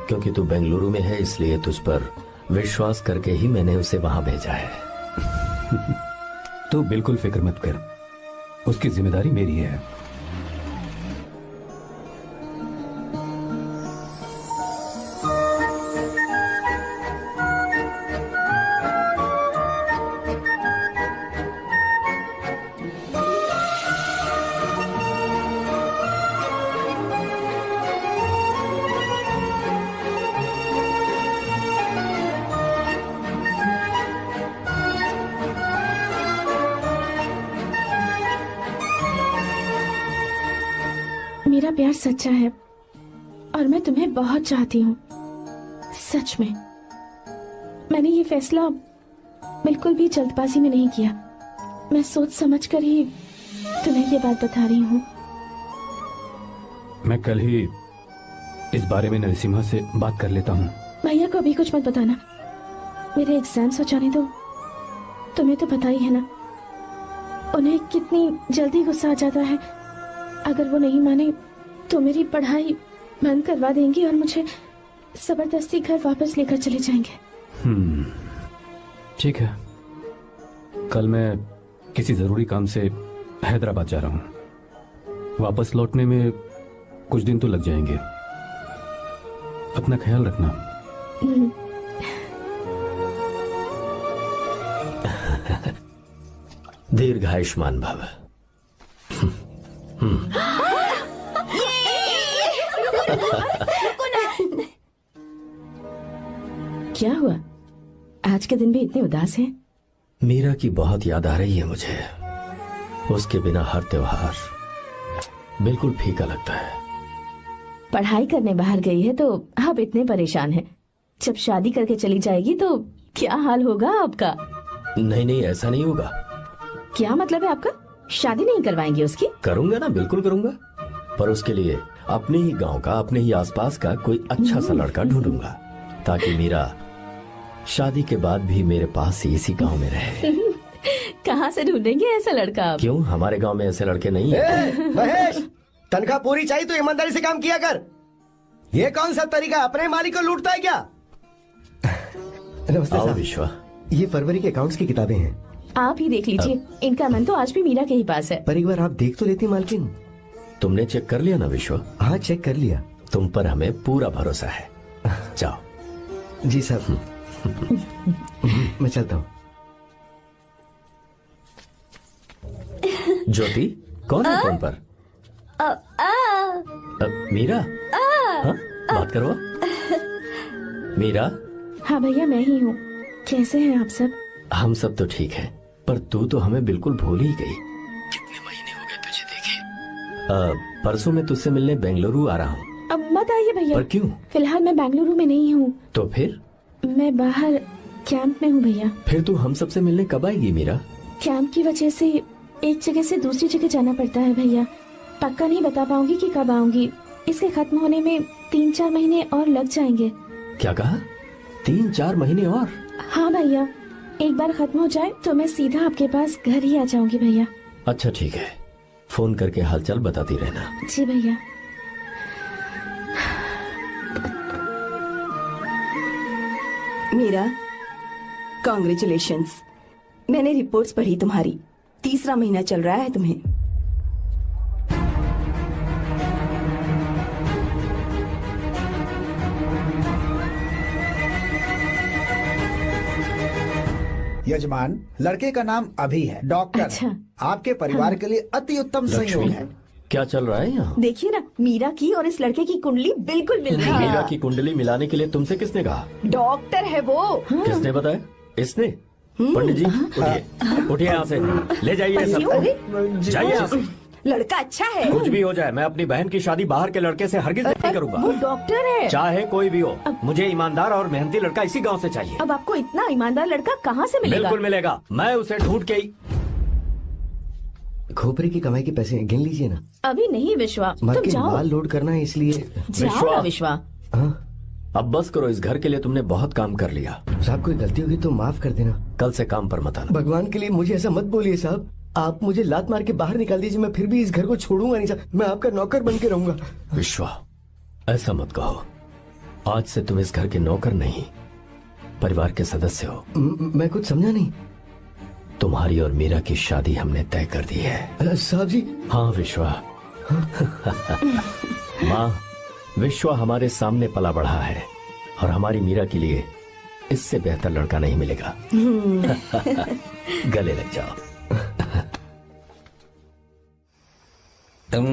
क्योंकि तू बेंगलुरु में है इसलिए तुझ पर विश्वास करके ही मैंने उसे वहां भेजा है। तू बिल्कुल फिक्र मत कर, उसकी जिम्मेदारी मेरी है। मेरा प्यार सच्चा है और मैं तुम्हें बहुत चाहती हूँ, सच में। मैंने ये फैसला बिल्कुल भी जल्दबाजी में नहीं किया। मैं सोच समझ कर ही तुम्हें ये बात बता रही हूँ। मैं कल ही इस बारे में नरसिम्हा से बात कर लेता हूँ। भैया को अभी कुछ मत बताना, मेरे एग्जाम्स हो जाने दो। तुम्हें तो पता ही है ना उन्हें कितनी जल्दी गुस्सा आ जाता है। अगर वो नहीं माने तो मेरी पढ़ाई बंद करवा देंगे और मुझे जबरदस्ती घर वापस लेकर चले जाएंगे। ठीक है, कल मैं किसी जरूरी काम से हैदराबाद जा रहा हूँ। वापस लौटने में कुछ दिन तो लग जाएंगे। अपना ख्याल रखना। दीर्घायुष्मान भव। क्या हुआ? आज के दिन भी इतने उदास हैं? मीरा की बहुत याद आ रही है मुझे। उसके बिना हर त्योहार बिल्कुल फीका लगता है। पढ़ाई करने बाहर गई है तो अब इतने परेशान है। जब शादी करके चली जाएगी तो क्या हाल होगा आपका? नहीं नहीं, ऐसा नहीं होगा। क्या मतलब है आपका? शादी नहीं करवाएंगे उसकी? करूंगा ना, बिल्कुल करूंगा, पर उसके लिए अपने ही गांव का, अपने ही आसपास का कोई अच्छा सा लड़का ढूंढूंगा ताकि मीरा शादी के बाद भी मेरे पास ही इसी गांव में रहे। कहाँ से ढूंढेंगे ऐसा लड़का आप? क्यों, हमारे गांव में ऐसे लड़के नहीं है? महेश, तनख्वाह पूरी चाहिए तो ईमानदारी से काम किया कर। ये कौन सा तरीका, अपने मालिक को लूटता है क्या? नमस्ते आओ साहब। विश्वा। ये फरवरी के अकाउंट्स की किताबें हैं। आप ही देख लीजिए, इनका मन तो आज भी मीरा के ही पास है। पर एक बार आप देख तो लेती मालकिन। तुमने चेक कर लिया ना विश्वा? हाँ, चेक कर लिया। तुम पर हमें पूरा भरोसा है। जाओ। जी साहब। मैं चलता हूँ। ज्योति, कौन है फोन पर? मीरा? हाँ, बात करो। मीरा? हाँ भैया, मैं ही हूँ। कैसे हैं आप सब? हम सब तो ठीक हैं, पर तू तो हमें बिल्कुल भूल ही गई। कितने महीने हो गए तुझे देखे। परसों मैं तुझसे मिलने बेंगलुरु आ रहा हूँ। अब मत आइए भैया। पर क्यों? फिलहाल मैं बेंगलुरु में नहीं हूँ। तो फिर? मैं बाहर कैंप में हूँ भैया। फिर तू हम सबसे मिलने कब आएगी मीरा? कैंप की वजह से एक जगह से दूसरी जगह जाना पड़ता है भैया। पक्का नहीं बता पाऊंगी कि कब आऊंगी। इसके खत्म होने में 3-4 महीने और लग जाएंगे। क्या कहा? 3-4 महीने और? हाँ भैया, एक बार खत्म हो जाए तो मैं सीधा आपके पास घर ही आ जाऊंगी भैया। अच्छा ठीक है, फोन करके हालचाल बताती रहना। जी भैया। मीरा, कॉन्ग्रेचुलेशंस। मैंने रिपोर्ट्स पढ़ी तुम्हारी। 3रा महीना चल रहा है तुम्हें। यजमान, लड़के का नाम अभी है, डॉक्टर। अच्छा। आपके परिवार के लिए अति उत्तम संयोग है। क्या चल रहा है यहाँ? देखिए ना, मीरा की और इस लड़के की कुंडली बिल्कुल मिल रही है। मीरा की कुंडली मिलाने के लिए तुमसे किसने कहा? डॉक्टर है वो। किसने बताया? इसने? पंडित जी, उठिए, उठिए यहाँ से, ले जाइए सब। जाइए यहाँ से। लड़का अच्छा है। कुछ भी हो जाए, मैं अपनी बहन की शादी बाहर के लड़के से हरगिज नहीं करूंगा। वो डॉक्टर है। चाहे कोई भी हो, मुझे ईमानदार और मेहनती लड़का इसी गांव से चाहिए। अब आपको इतना ईमानदार लड़का कहाँ से मिलेगा? बिल्कुल मिलेगा, मैं उसे ढूंढ के ही। खोपरे की कमाई के पैसे गिन लीजिए ना। अभी नहीं विश्वा, तुम मालकिन, जाओ। माल लोड करना है इसलिए। जाओ ना विश्वा। हाँ? अब बस करो, इस घर के लिए तुमने बहुत काम कर लिया। साहब, कोई गलती होगी तो माफ कर देना। कल से काम पर मत आना। भगवान के लिए मुझे ऐसा मत बोलिए साहब। आप मुझे लात मार के बाहर निकाल दीजिए, मैं फिर भी इस घर को छोड़ूंगा नहीं साहब। मैं आपका नौकर बन के रहूंगा। विश्वा, ऐसा मत कहो। आज से तुम इस घर के नौकर नहीं, परिवार के सदस्य हो। मैं कुछ समझा नहीं। तुम्हारी और मीरा की शादी हमने तय कर दी है। साहब जी। हाँ विश्वा। माँ, विश्वा हमारे सामने पला बढ़ा है और हमारी मीरा के लिए इससे बेहतर लड़का नहीं मिलेगा। गले लग जाओ। तुम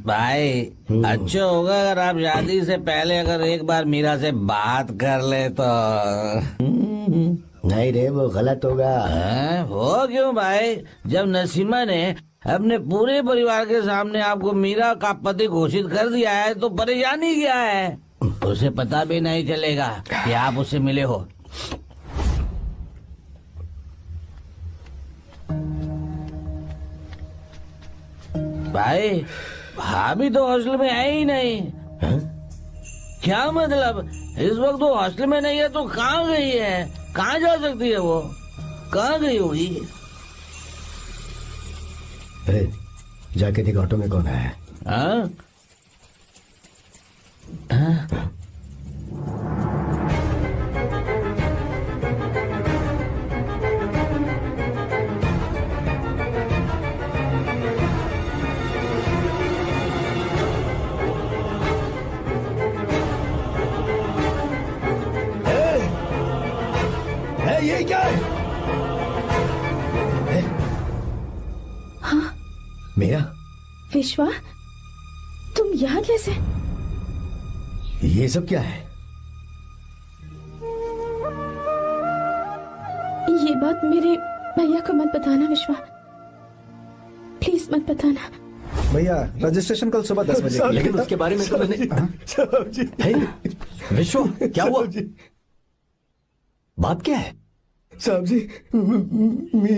भाई, अच्छा होगा अगर आप शादी से पहले अगर एक बार मीरा से बात कर ले तो। नहीं रे, वो गलत होगा। हो क्यों भाई? जब नसीमा ने अपने पूरे परिवार के सामने आपको मीरा का पति घोषित कर दिया है तो परेशानी क्या है? उसे पता भी नहीं चलेगा कि आप उससे मिले हो। भाई भाभी तो हॉस्टल में है ही नहीं। क्या मतलब? इस वक्त वो हॉस्टल में नहीं है तो कहाँ गई है? कहाँ जा सकती है वो? कहाँ गई होगी? जाके देख ऑटो में कौन आया है। हाँ? हाँ? ये क्या है? हाँ मेरा विश्वा, तुम यहाँ कैसे? ये सब क्या है? ये बात मेरे भैया को मत बताना विश्वा, प्लीज मत बताना। भैया रजिस्ट्रेशन कल सुबह 10 बजे। लेकिन उसके बारे में तो मैंने हे, विश्व क्या हुआ? बात क्या है? साहब जी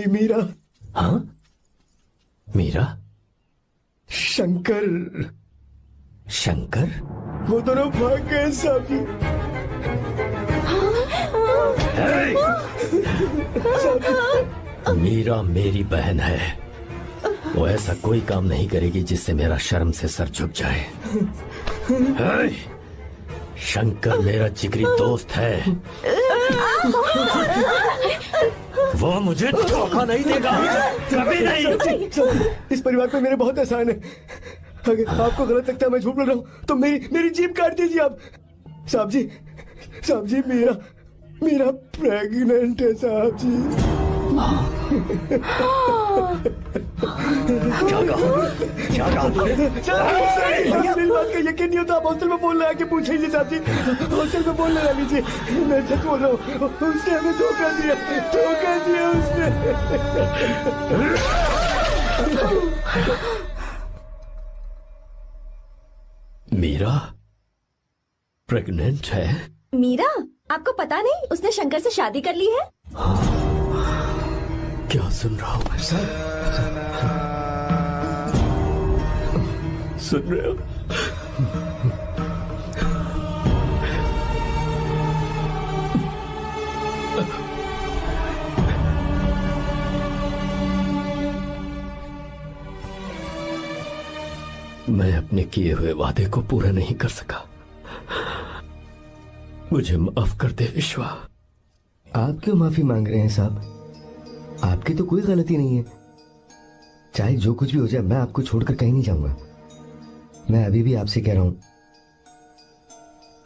मीरा। हाँ मीरा? शंकर। शंकर? वो दोनों भाग गए साहब जी। मीरा मेरी बहन है, वो ऐसा कोई काम नहीं करेगी जिससे मेरा शर्म से सर झुक जाए। शंकर मेरा जिगरी दोस्त है, वो मुझे धोखा नहीं देगा, कभी नहीं। इस परिवार पे मेरे बहुत एहसान है। अगर आपको गलत लगता है मैं झूठ बोल रहा हूँ तो मेरी जीभ काट दीजिए आप। साहब जी मेरा प्रेग्नेंट है साहब जी। क्या कहा तूने? मेरी बात का यकीन नहीं होता, आप हॉस्टल में फोन लगा के पूछ लीजिए साहब जी। हॉस्टल में फोन लगा लीजिए, मैं सच बोल रहा हूँ। उसने हमें धोखा दिया उसने। मीरा प्रेग्नेंट है? मीरा, आपको पता नहीं उसने शंकर से शादी कर ली है? क्या सुन रहा हूँ मैं? सुन रहे हो? मैं अपने किए हुए वादे को पूरा नहीं कर सका, मुझे माफ कर दे विश्वा। आप क्यों माफी मांग रहे हैं साहब? आपकी तो कोई गलती नहीं है। चाहे जो कुछ भी हो जाए मैं आपको छोड़कर कहीं नहीं जाऊंगा। मैं अभी भी आपसे कह रहा हूं,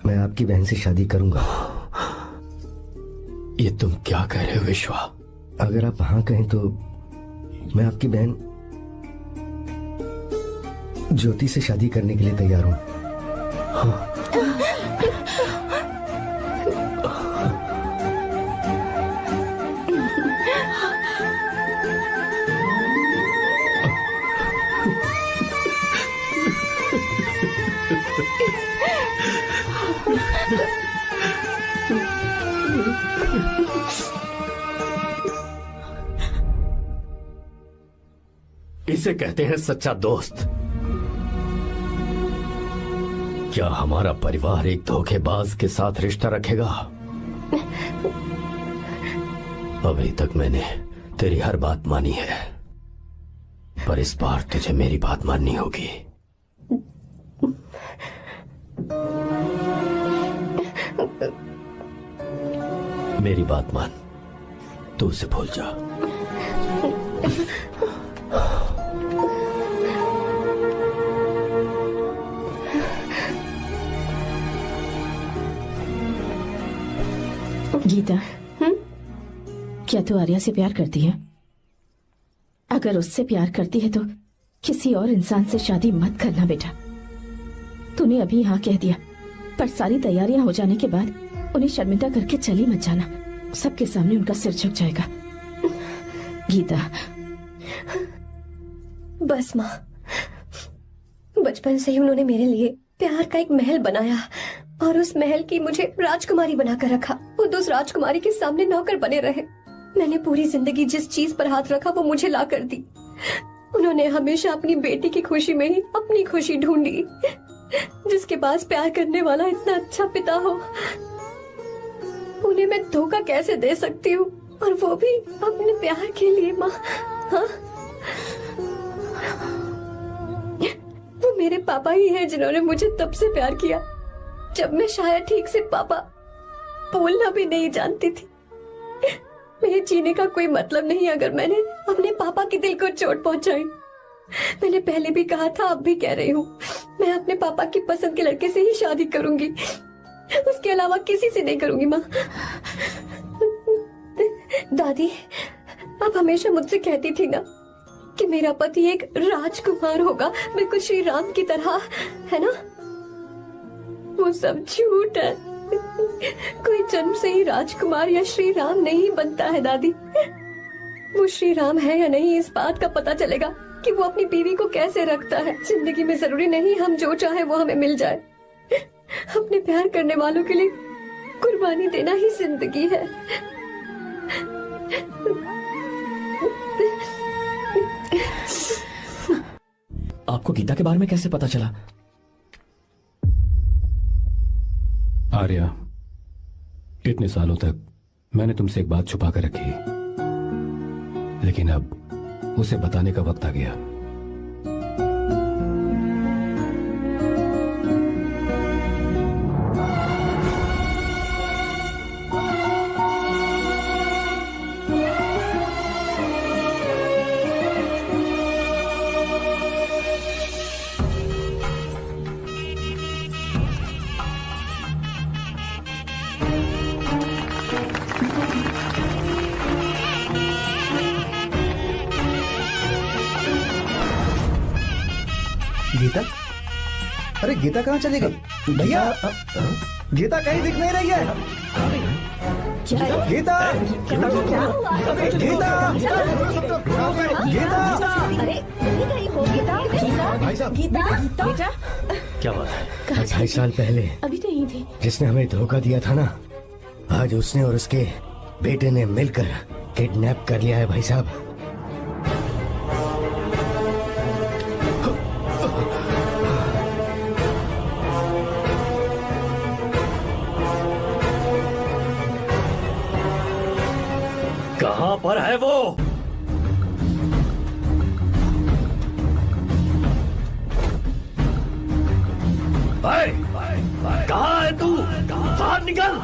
मैं आपकी बहन से शादी करूंगा। ये तुम क्या कह रहे हो विश्वा? अगर आप हाँ कहें तो मैं आपकी बहन ज्योति से शादी करने के लिए तैयार हूं। हाँ। इसे कहते हैं सच्चा दोस्त। क्या हमारा परिवार एक धोखेबाज के साथ रिश्ता रखेगा? अभी तक मैंने तेरी हर बात मानी है, पर इस बार तुझे मेरी बात माननी होगी। मेरी बात मान, तू उसे भूल जा। गीता, क्या तू आर्या से प्यार करती है? अगर उससे प्यार करती है तो किसी और इंसान से शादी मत करना बेटा। तूने अभी हाँ कह दिया, पर सारी तैयारियां हो जाने के बाद उन्हें शर्मिंदा करके चली मत जाना, सबके सामने उनका सिर झुक जाएगा। गीता। बस माँ, बचपन से ही उन्होंने मेरे लिए प्यार का एक महल बनाया और उस महल की मुझे राजकुमारी बनाकर रखा। वो उस राजकुमारी के सामने नौकर बने रहे। मैंने पूरी जिंदगी जिस चीज पर हाथ रखा वो मुझे ला कर दी। उन्होंने हमेशा अपनी बेटी की खुशी में ही अपनी खुशी ढूंढी। जिसके पास प्यार करने वाला इतना अच्छा पिता हो, उन्हें मैं धोखा कैसे दे सकती हूँ, और वो भी अपने प्यार के लिए। माँ, हाँ, वो मेरे पापा ही हैं जिन्होंने मुझे तब से प्यार किया जब मैं शायद ठीक से पापा बोलना भी नहीं जानती थी। मेरे जीने का कोई मतलब नहीं अगर मैंने अपने पापा के दिल को चोट पहुंचाई। मैंने पहले भी कहा था, अब भी कह रही हूँ, मैं अपने पापा की पसंद के लड़के से ही शादी करूंगी, उसके अलावा किसी से नहीं करूंगी। माँ, दादी, आप हमेशा मुझसे कहती थी ना कि मेरा पति एक राजकुमार होगा, बिल्कुल श्री राम की तरह, है ना? वो सब झूठ है। कोई जन्म से ही राजकुमार या श्री राम नहीं बनता है दादी। वो श्री राम है या नहीं, इस बात का पता चलेगा कि वो अपनी बीवी को कैसे रखता है। जिंदगी में जरूरी नहीं हम जो चाहे वो हमें मिल जाए। अपने प्यार करने वालों के लिए कुर्बानी देना ही जिंदगी है। आपको गीता के बारे में कैसे पता चला? आर्या, इतने सालों तक मैंने तुमसे एक बात छुपा कर रखी, लेकिन अब उसे बताने का वक्त आ गया। गीता? अरे गीता कहाँ चली गई? भैया, गीता कहीं दिख नहीं रही है। गीता, गीता, गीता, अरे कहीं हो गीता? भाई साहब, बेटा, क्या बात है? 2.5 साल पहले अभी तो यहीं थी। जिसने हमें धोखा दिया था ना, आज उसने और उसके बेटे ने मिलकर किडनैप कर लिया है भाई साहब। कहां पर है वो? कहां है तू? बाहर निकल!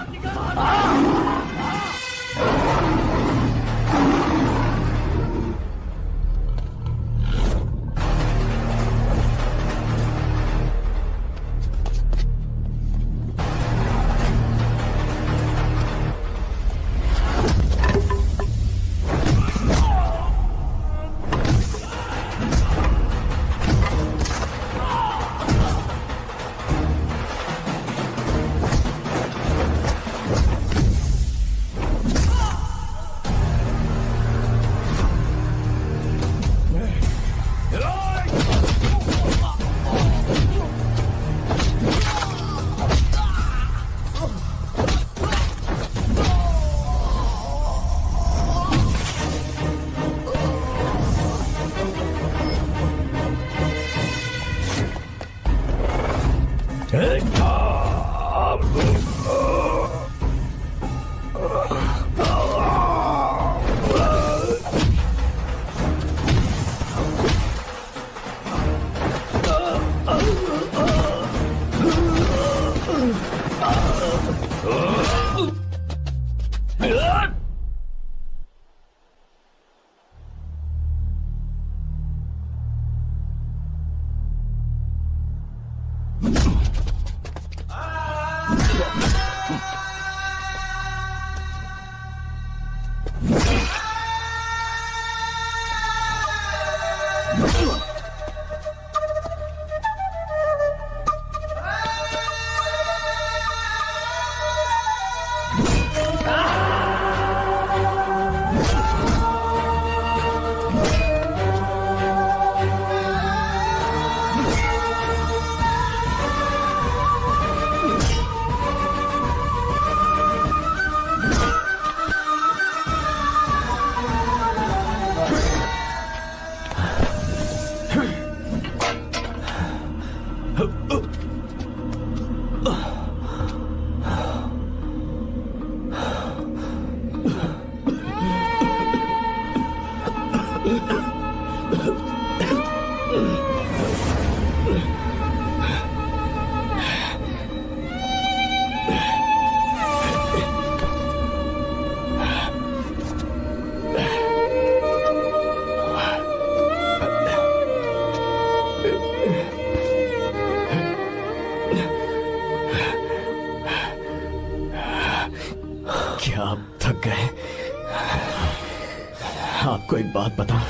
आपको एक बात बताऊं,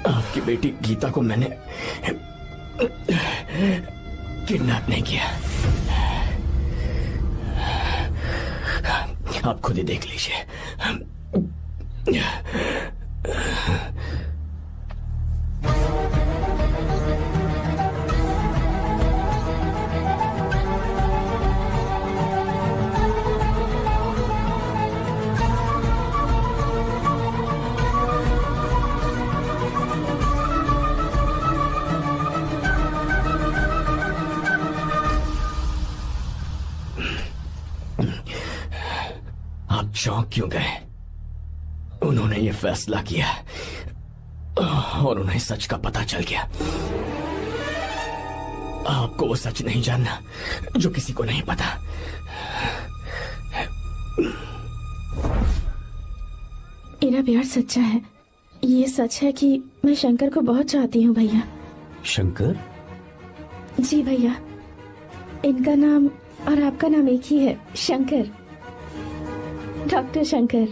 आपकी बेटी गीता को मैंने किडनैप नहीं किया। आप खुद ही देख लीजिए। आप चौंक क्यों गए? उन्होंने ये फैसला किया और उन्हें सच का पता चल गया। आपको वो सच नहीं जानना जो किसी को नहीं पता। मेरा प्यार सच्चा है। ये सच है कि मैं शंकर को बहुत चाहती हूँ भैया। शंकर? जी भैया, इनका नाम और आपका नाम एक ही है, शंकर, डॉक्टर शंकर।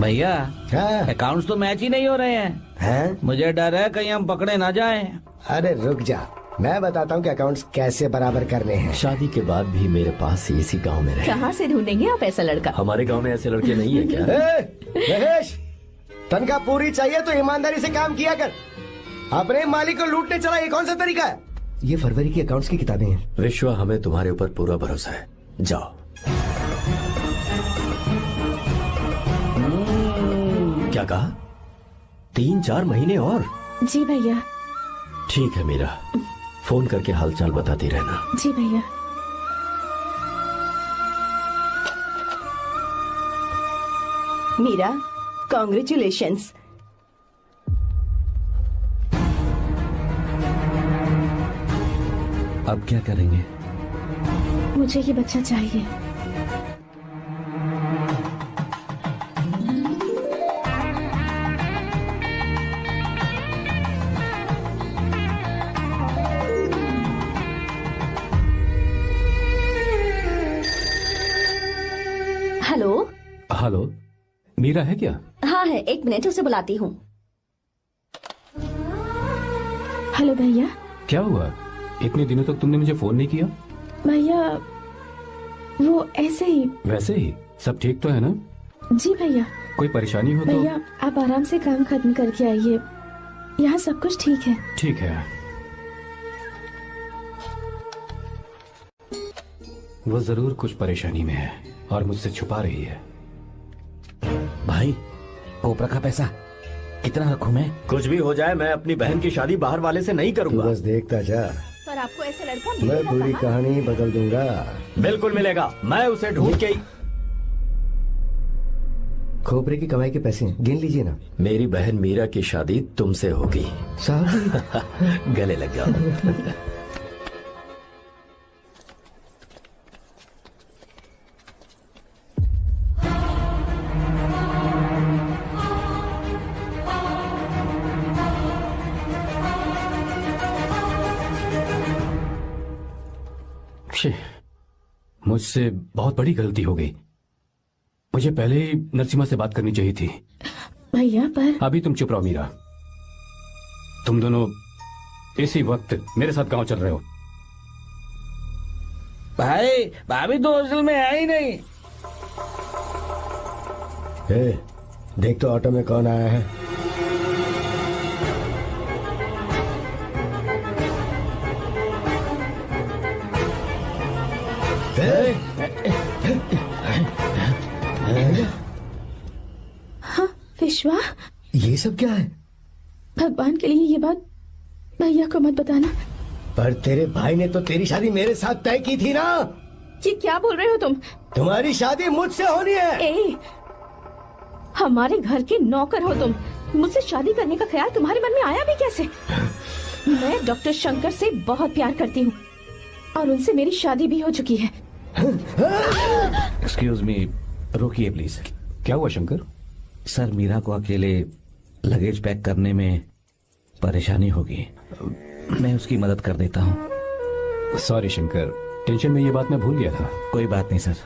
भैया अकाउंट्स तो मैच ही नहीं हो रहे हैं। मुझे डर है कहीं हम पकड़े ना जाएं। अरे रुक जा, मैं बताता हूँ कि अकाउंट्स कैसे बराबर करने हैं। शादी के बाद भी मेरे पास इसी गांव में रहे। कहाँ से ढूंढेंगे आप ऐसा लड़का? हमारे गांव में ऐसे लड़के नहीं है क्या? महेश, तनख्वाह पूरी चाहिए तो ईमानदारी से काम किया कर। अपने मालिक को लूटने चला, ये कौन सा तरीका है? ये फरवरी की अकाउंट्स की किताबें हैं। विश्वा, हमें तुम्हारे ऊपर पूरा भरोसा है। जाओ। क्या कहा? 3-4 महीने और? जी भैया। ठीक है मीरा, फोन करके हालचाल बताती रहना। जी भैया। मीरा, कॉन्ग्रेचुलेशंस। अब क्या करेंगे? मुझे ये बच्चा चाहिए। हेलो। हेलो, मीरा है क्या? हाँ है, 1 मिनट, उसे बुलाती हूँ। हेलो भैया। क्या हुआ? इतने दिनों तक तुमने मुझे फोन नहीं किया? भैया वो ऐसे ही। वैसे ही? सब ठीक तो है ना? जी भैया। कोई परेशानी हो तो? भैया आप आराम से काम खत्म करके आइए, यहाँ सब कुछ ठीक है। ठीक है। वो जरूर कुछ परेशानी में है और मुझसे छुपा रही है। भाई, कोपरा का पैसा कितना रखूं मैं? कुछ भी हो जाए, मैं अपनी बहन की शादी बाहर वाले से नहीं करूंगा। बस देखता जा, पर आपको ऐसा लड़का मैं मिलेगा पूरी कहाँ? कहानी बदल दूंगा। बिल्कुल मिलेगा, मैं उसे ढूंढ के ही। खोपरे की कमाई के पैसे हैं, गिन लीजिए ना। मेरी बहन मीरा की शादी तुमसे होगी। साहब गले लग जाओ। मुझसे बहुत बड़ी गलती हो गई। मुझे पहले ही नरसिम्हा से बात करनी चाहिए थी। भैया पर अभी तुम चुप रहो मीरा। तुम दोनों इसी वक्त मेरे साथ गांव चल रहे हो। भाई, भाभी तो हॉस्टल में है ही नहीं। देख तो ऑटो में कौन आया है। हाँ विश्वा, ये सब क्या है? भगवान के लिए ये बात भैया को मत बताना। पर तेरे भाई ने तो तेरी शादी मेरे साथ तय की थी ना। ये क्या बोल रहे हो तुम? तुम्हारी शादी मुझसे होनी है। ए, हमारे घर के नौकर हो तुम, मुझसे शादी करने का ख्याल तुम्हारे मन में आया भी कैसे? मैं डॉक्टर शंकर से बहुत प्यार करती हूँ और उनसे मेरी शादी भी हो चुकी है। एक्सक्यूज मी, रोकिए प्लीज। क्या हुआ शंकर? सर, मीरा को अकेले लगेज पैक करने में परेशानी होगी, मैं उसकी मदद कर देता हूँ। सॉरी शंकर, टेंशन में ये बात मैं भूल गया था। कोई बात नहीं सर,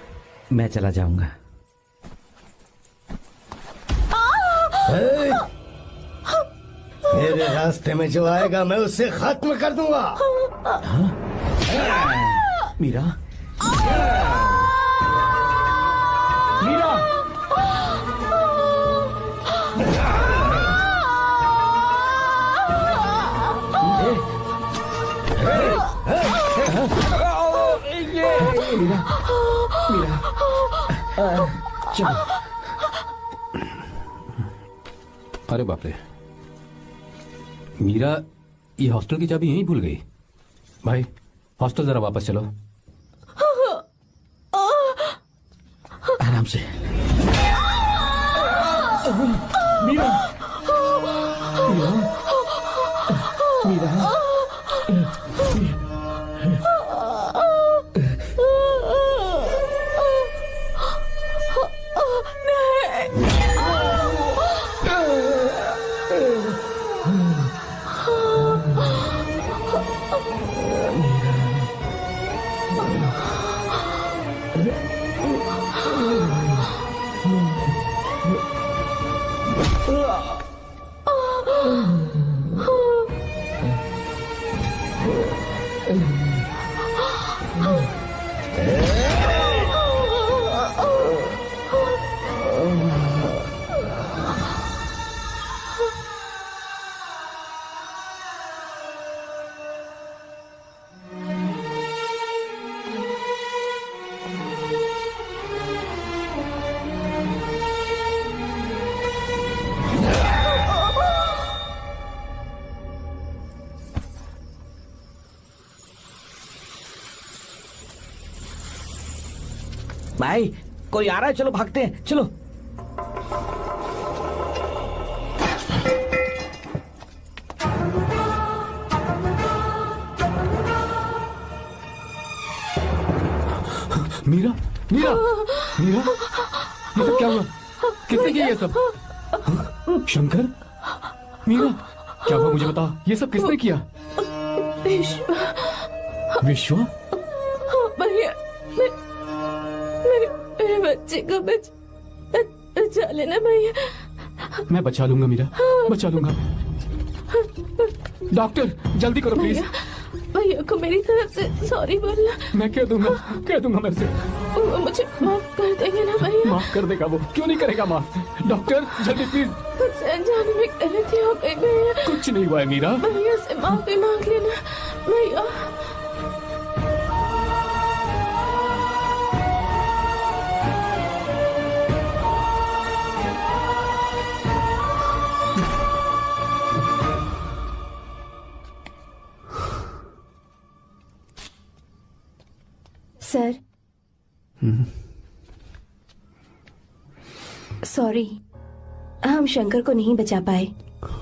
मैं चला जाऊंगा। तेरे रास्ते में जो आएगा मैं उससे खत्म कर दूंगा। मीरा, मीरा, मीरा, मीरा, चलो। अरे बाप रे, मीरा ये हॉस्टल की चाबी यहीं भूल गई। भाई हॉस्टल जरा वापस चलो। आराम से। मीरा, मीरा, मीरा, भाई कोई आ रहा है, चलो भागते हैं, चलो। मीरा, मीरा, मीरा, ये सब क्या हुआ? किसने किया ये सब? शंकर, मीरा, क्या हुआ मुझे बता, ये सब किसने किया? विश्वा? भैया, मेरे बच्चे को बचा लेना भैया। मैं बचा लूंगा मीरा, बचा लूंगा। डॉक्टर जल्दी करो प्लीज। भैया को मेरी तरफ से सॉरी बोलना। मैं कह दूंगा मेरे से। वो मुझे माफ कर देंगे ना भैया? माफ कर देगा वो, क्यों नहीं करेगा माफ? डॉक्टर जल्दी प्लीज। कुछ अनजाने में गलती हो गई भैया। कुछ नहीं हुआ है मीरा। भैया से माफी मांग लेना भैया। सर, सॉरी, हम शंकर को नहीं बचा पाए।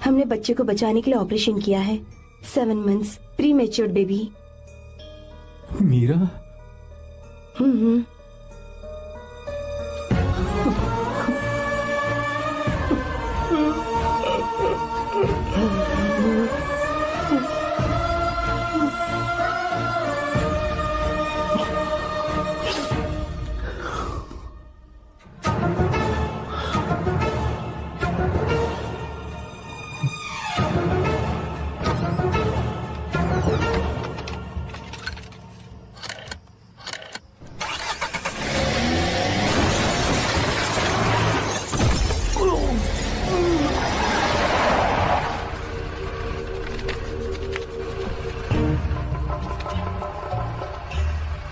हमने बच्चे को बचाने के लिए ऑपरेशन किया है। 7 months pre matured baby. Meera,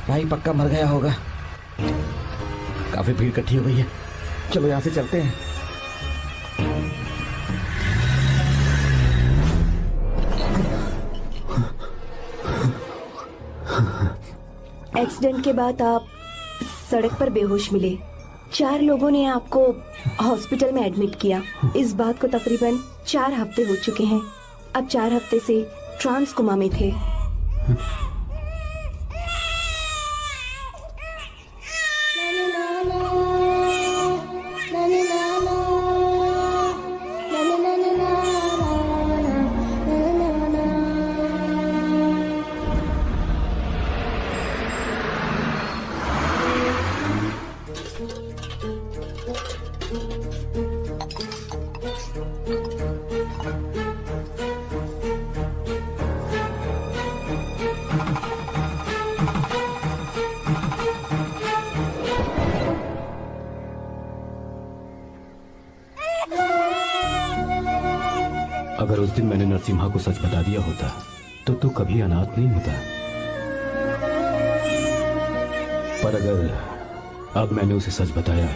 भाई पक्का मर गया होगा। काफी भीड़ इकट्ठी हो गई है, चलो यहाँ से चलते हैं। एक्सीडेंट के बाद आप सड़क पर बेहोश मिले। 4 लोगों ने आपको हॉस्पिटल में एडमिट किया। इस बात को तकरीबन 4 हफ्ते हो चुके हैं। अब 4 हफ्ते से ट्रांस कोमा में थे। दिन मैंने नरसिम्हा को सच बता दिया होता तो तू कभी अनाथ नहीं होता। पर अगर अब मैंने उसे सच बताया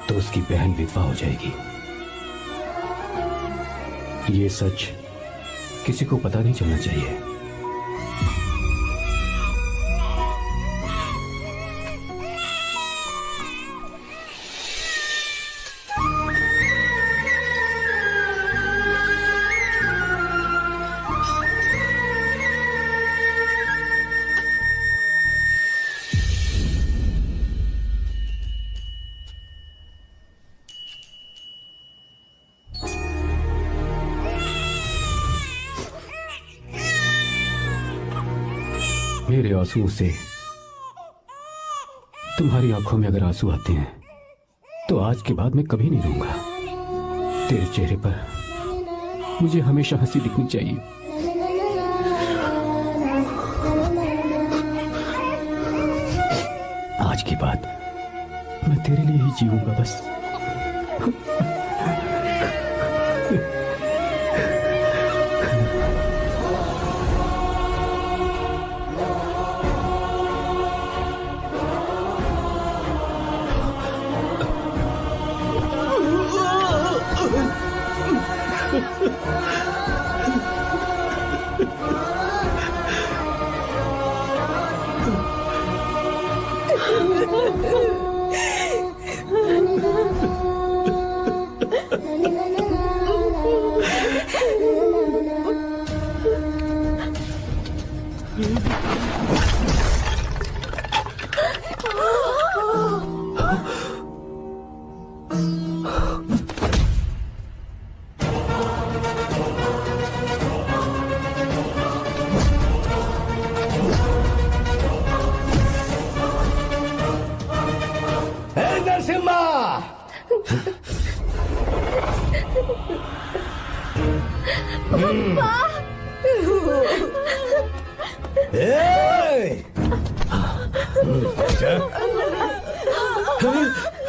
तो उसकी बहन विधवा हो जाएगी। ये सच किसी को पता नहीं चलना चाहिए। मेरे आंसुओं से तुम्हारी आंखों में अगर आंसू आते हैं तो आज के बाद मैं कभी नहीं रोऊंगा। तेरे चेहरे पर मुझे हमेशा हंसी दिखनी चाहिए। आज के बाद मैं तेरे लिए ही जीऊंगा बस।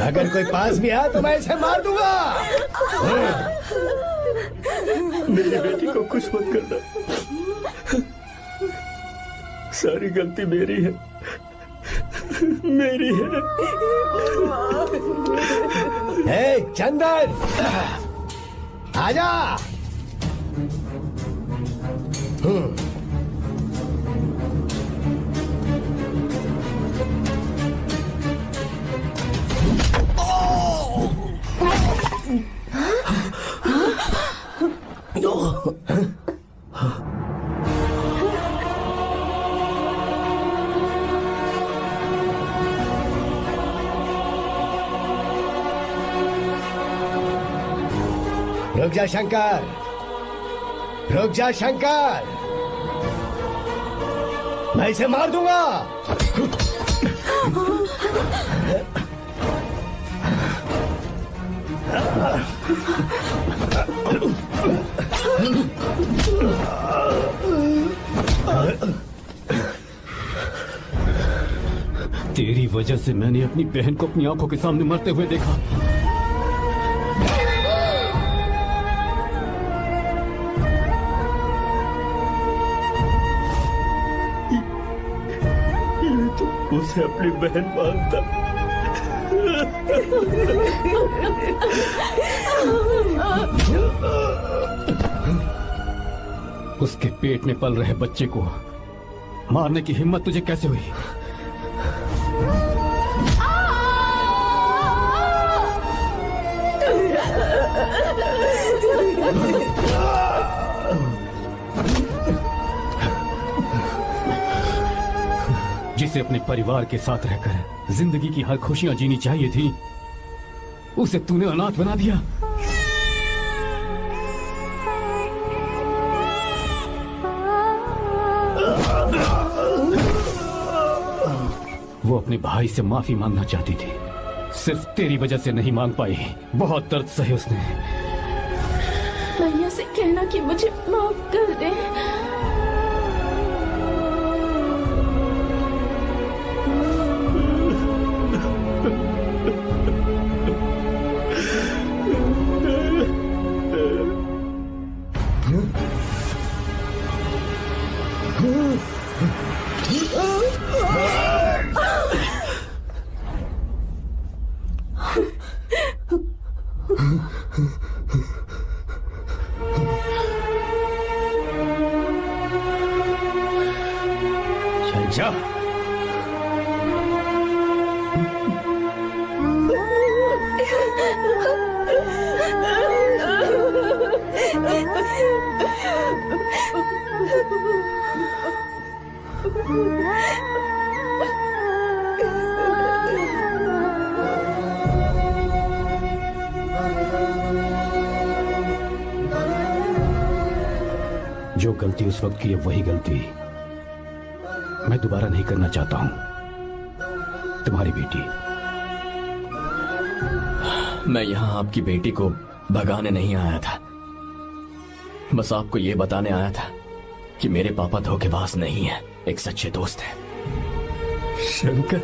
अगर कोई पास भी आया तो मैं इसे मार दूंगा। मेरी बेटी को कुछ मत करना, सारी गलती मेरी है, मेरी है। ए, चंदन आजा। रुक जा शंकर, रुक जा शंकर, मैं इसे मार दूंगा। तेरी वजह से मैंने अपनी बहन को अपनी आंखों के सामने मरते हुए देखा। उसे अपनी बहन मानता। उसके पेट में पल रहे बच्चे को मारने की हिम्मत तुझे कैसे हुई? जिसे अपने परिवार के साथ रहकर जिंदगी की हर खुशियां जीनी चाहिए थी, उसे तूने अनाथ बना दिया। वो अपने भाई से माफी मांगना चाहती थी, सिर्फ तेरी वजह से नहीं मांग पाई। बहुत दर्द सहे उसने। भैया से कहना कि मुझे माफ कर दे। चल जा। जो गलती उस वक्त की है वही गलती मैं दोबारा नहीं करना चाहता हूं। तुम्हारी बेटी। मैं यहाँ आपकी बेटी को भगाने नहीं आया था, बस आपको ये बताने आया था कि मेरे पापा धोखेबाज नहीं है, एक सच्चे दोस्त है। शंकर,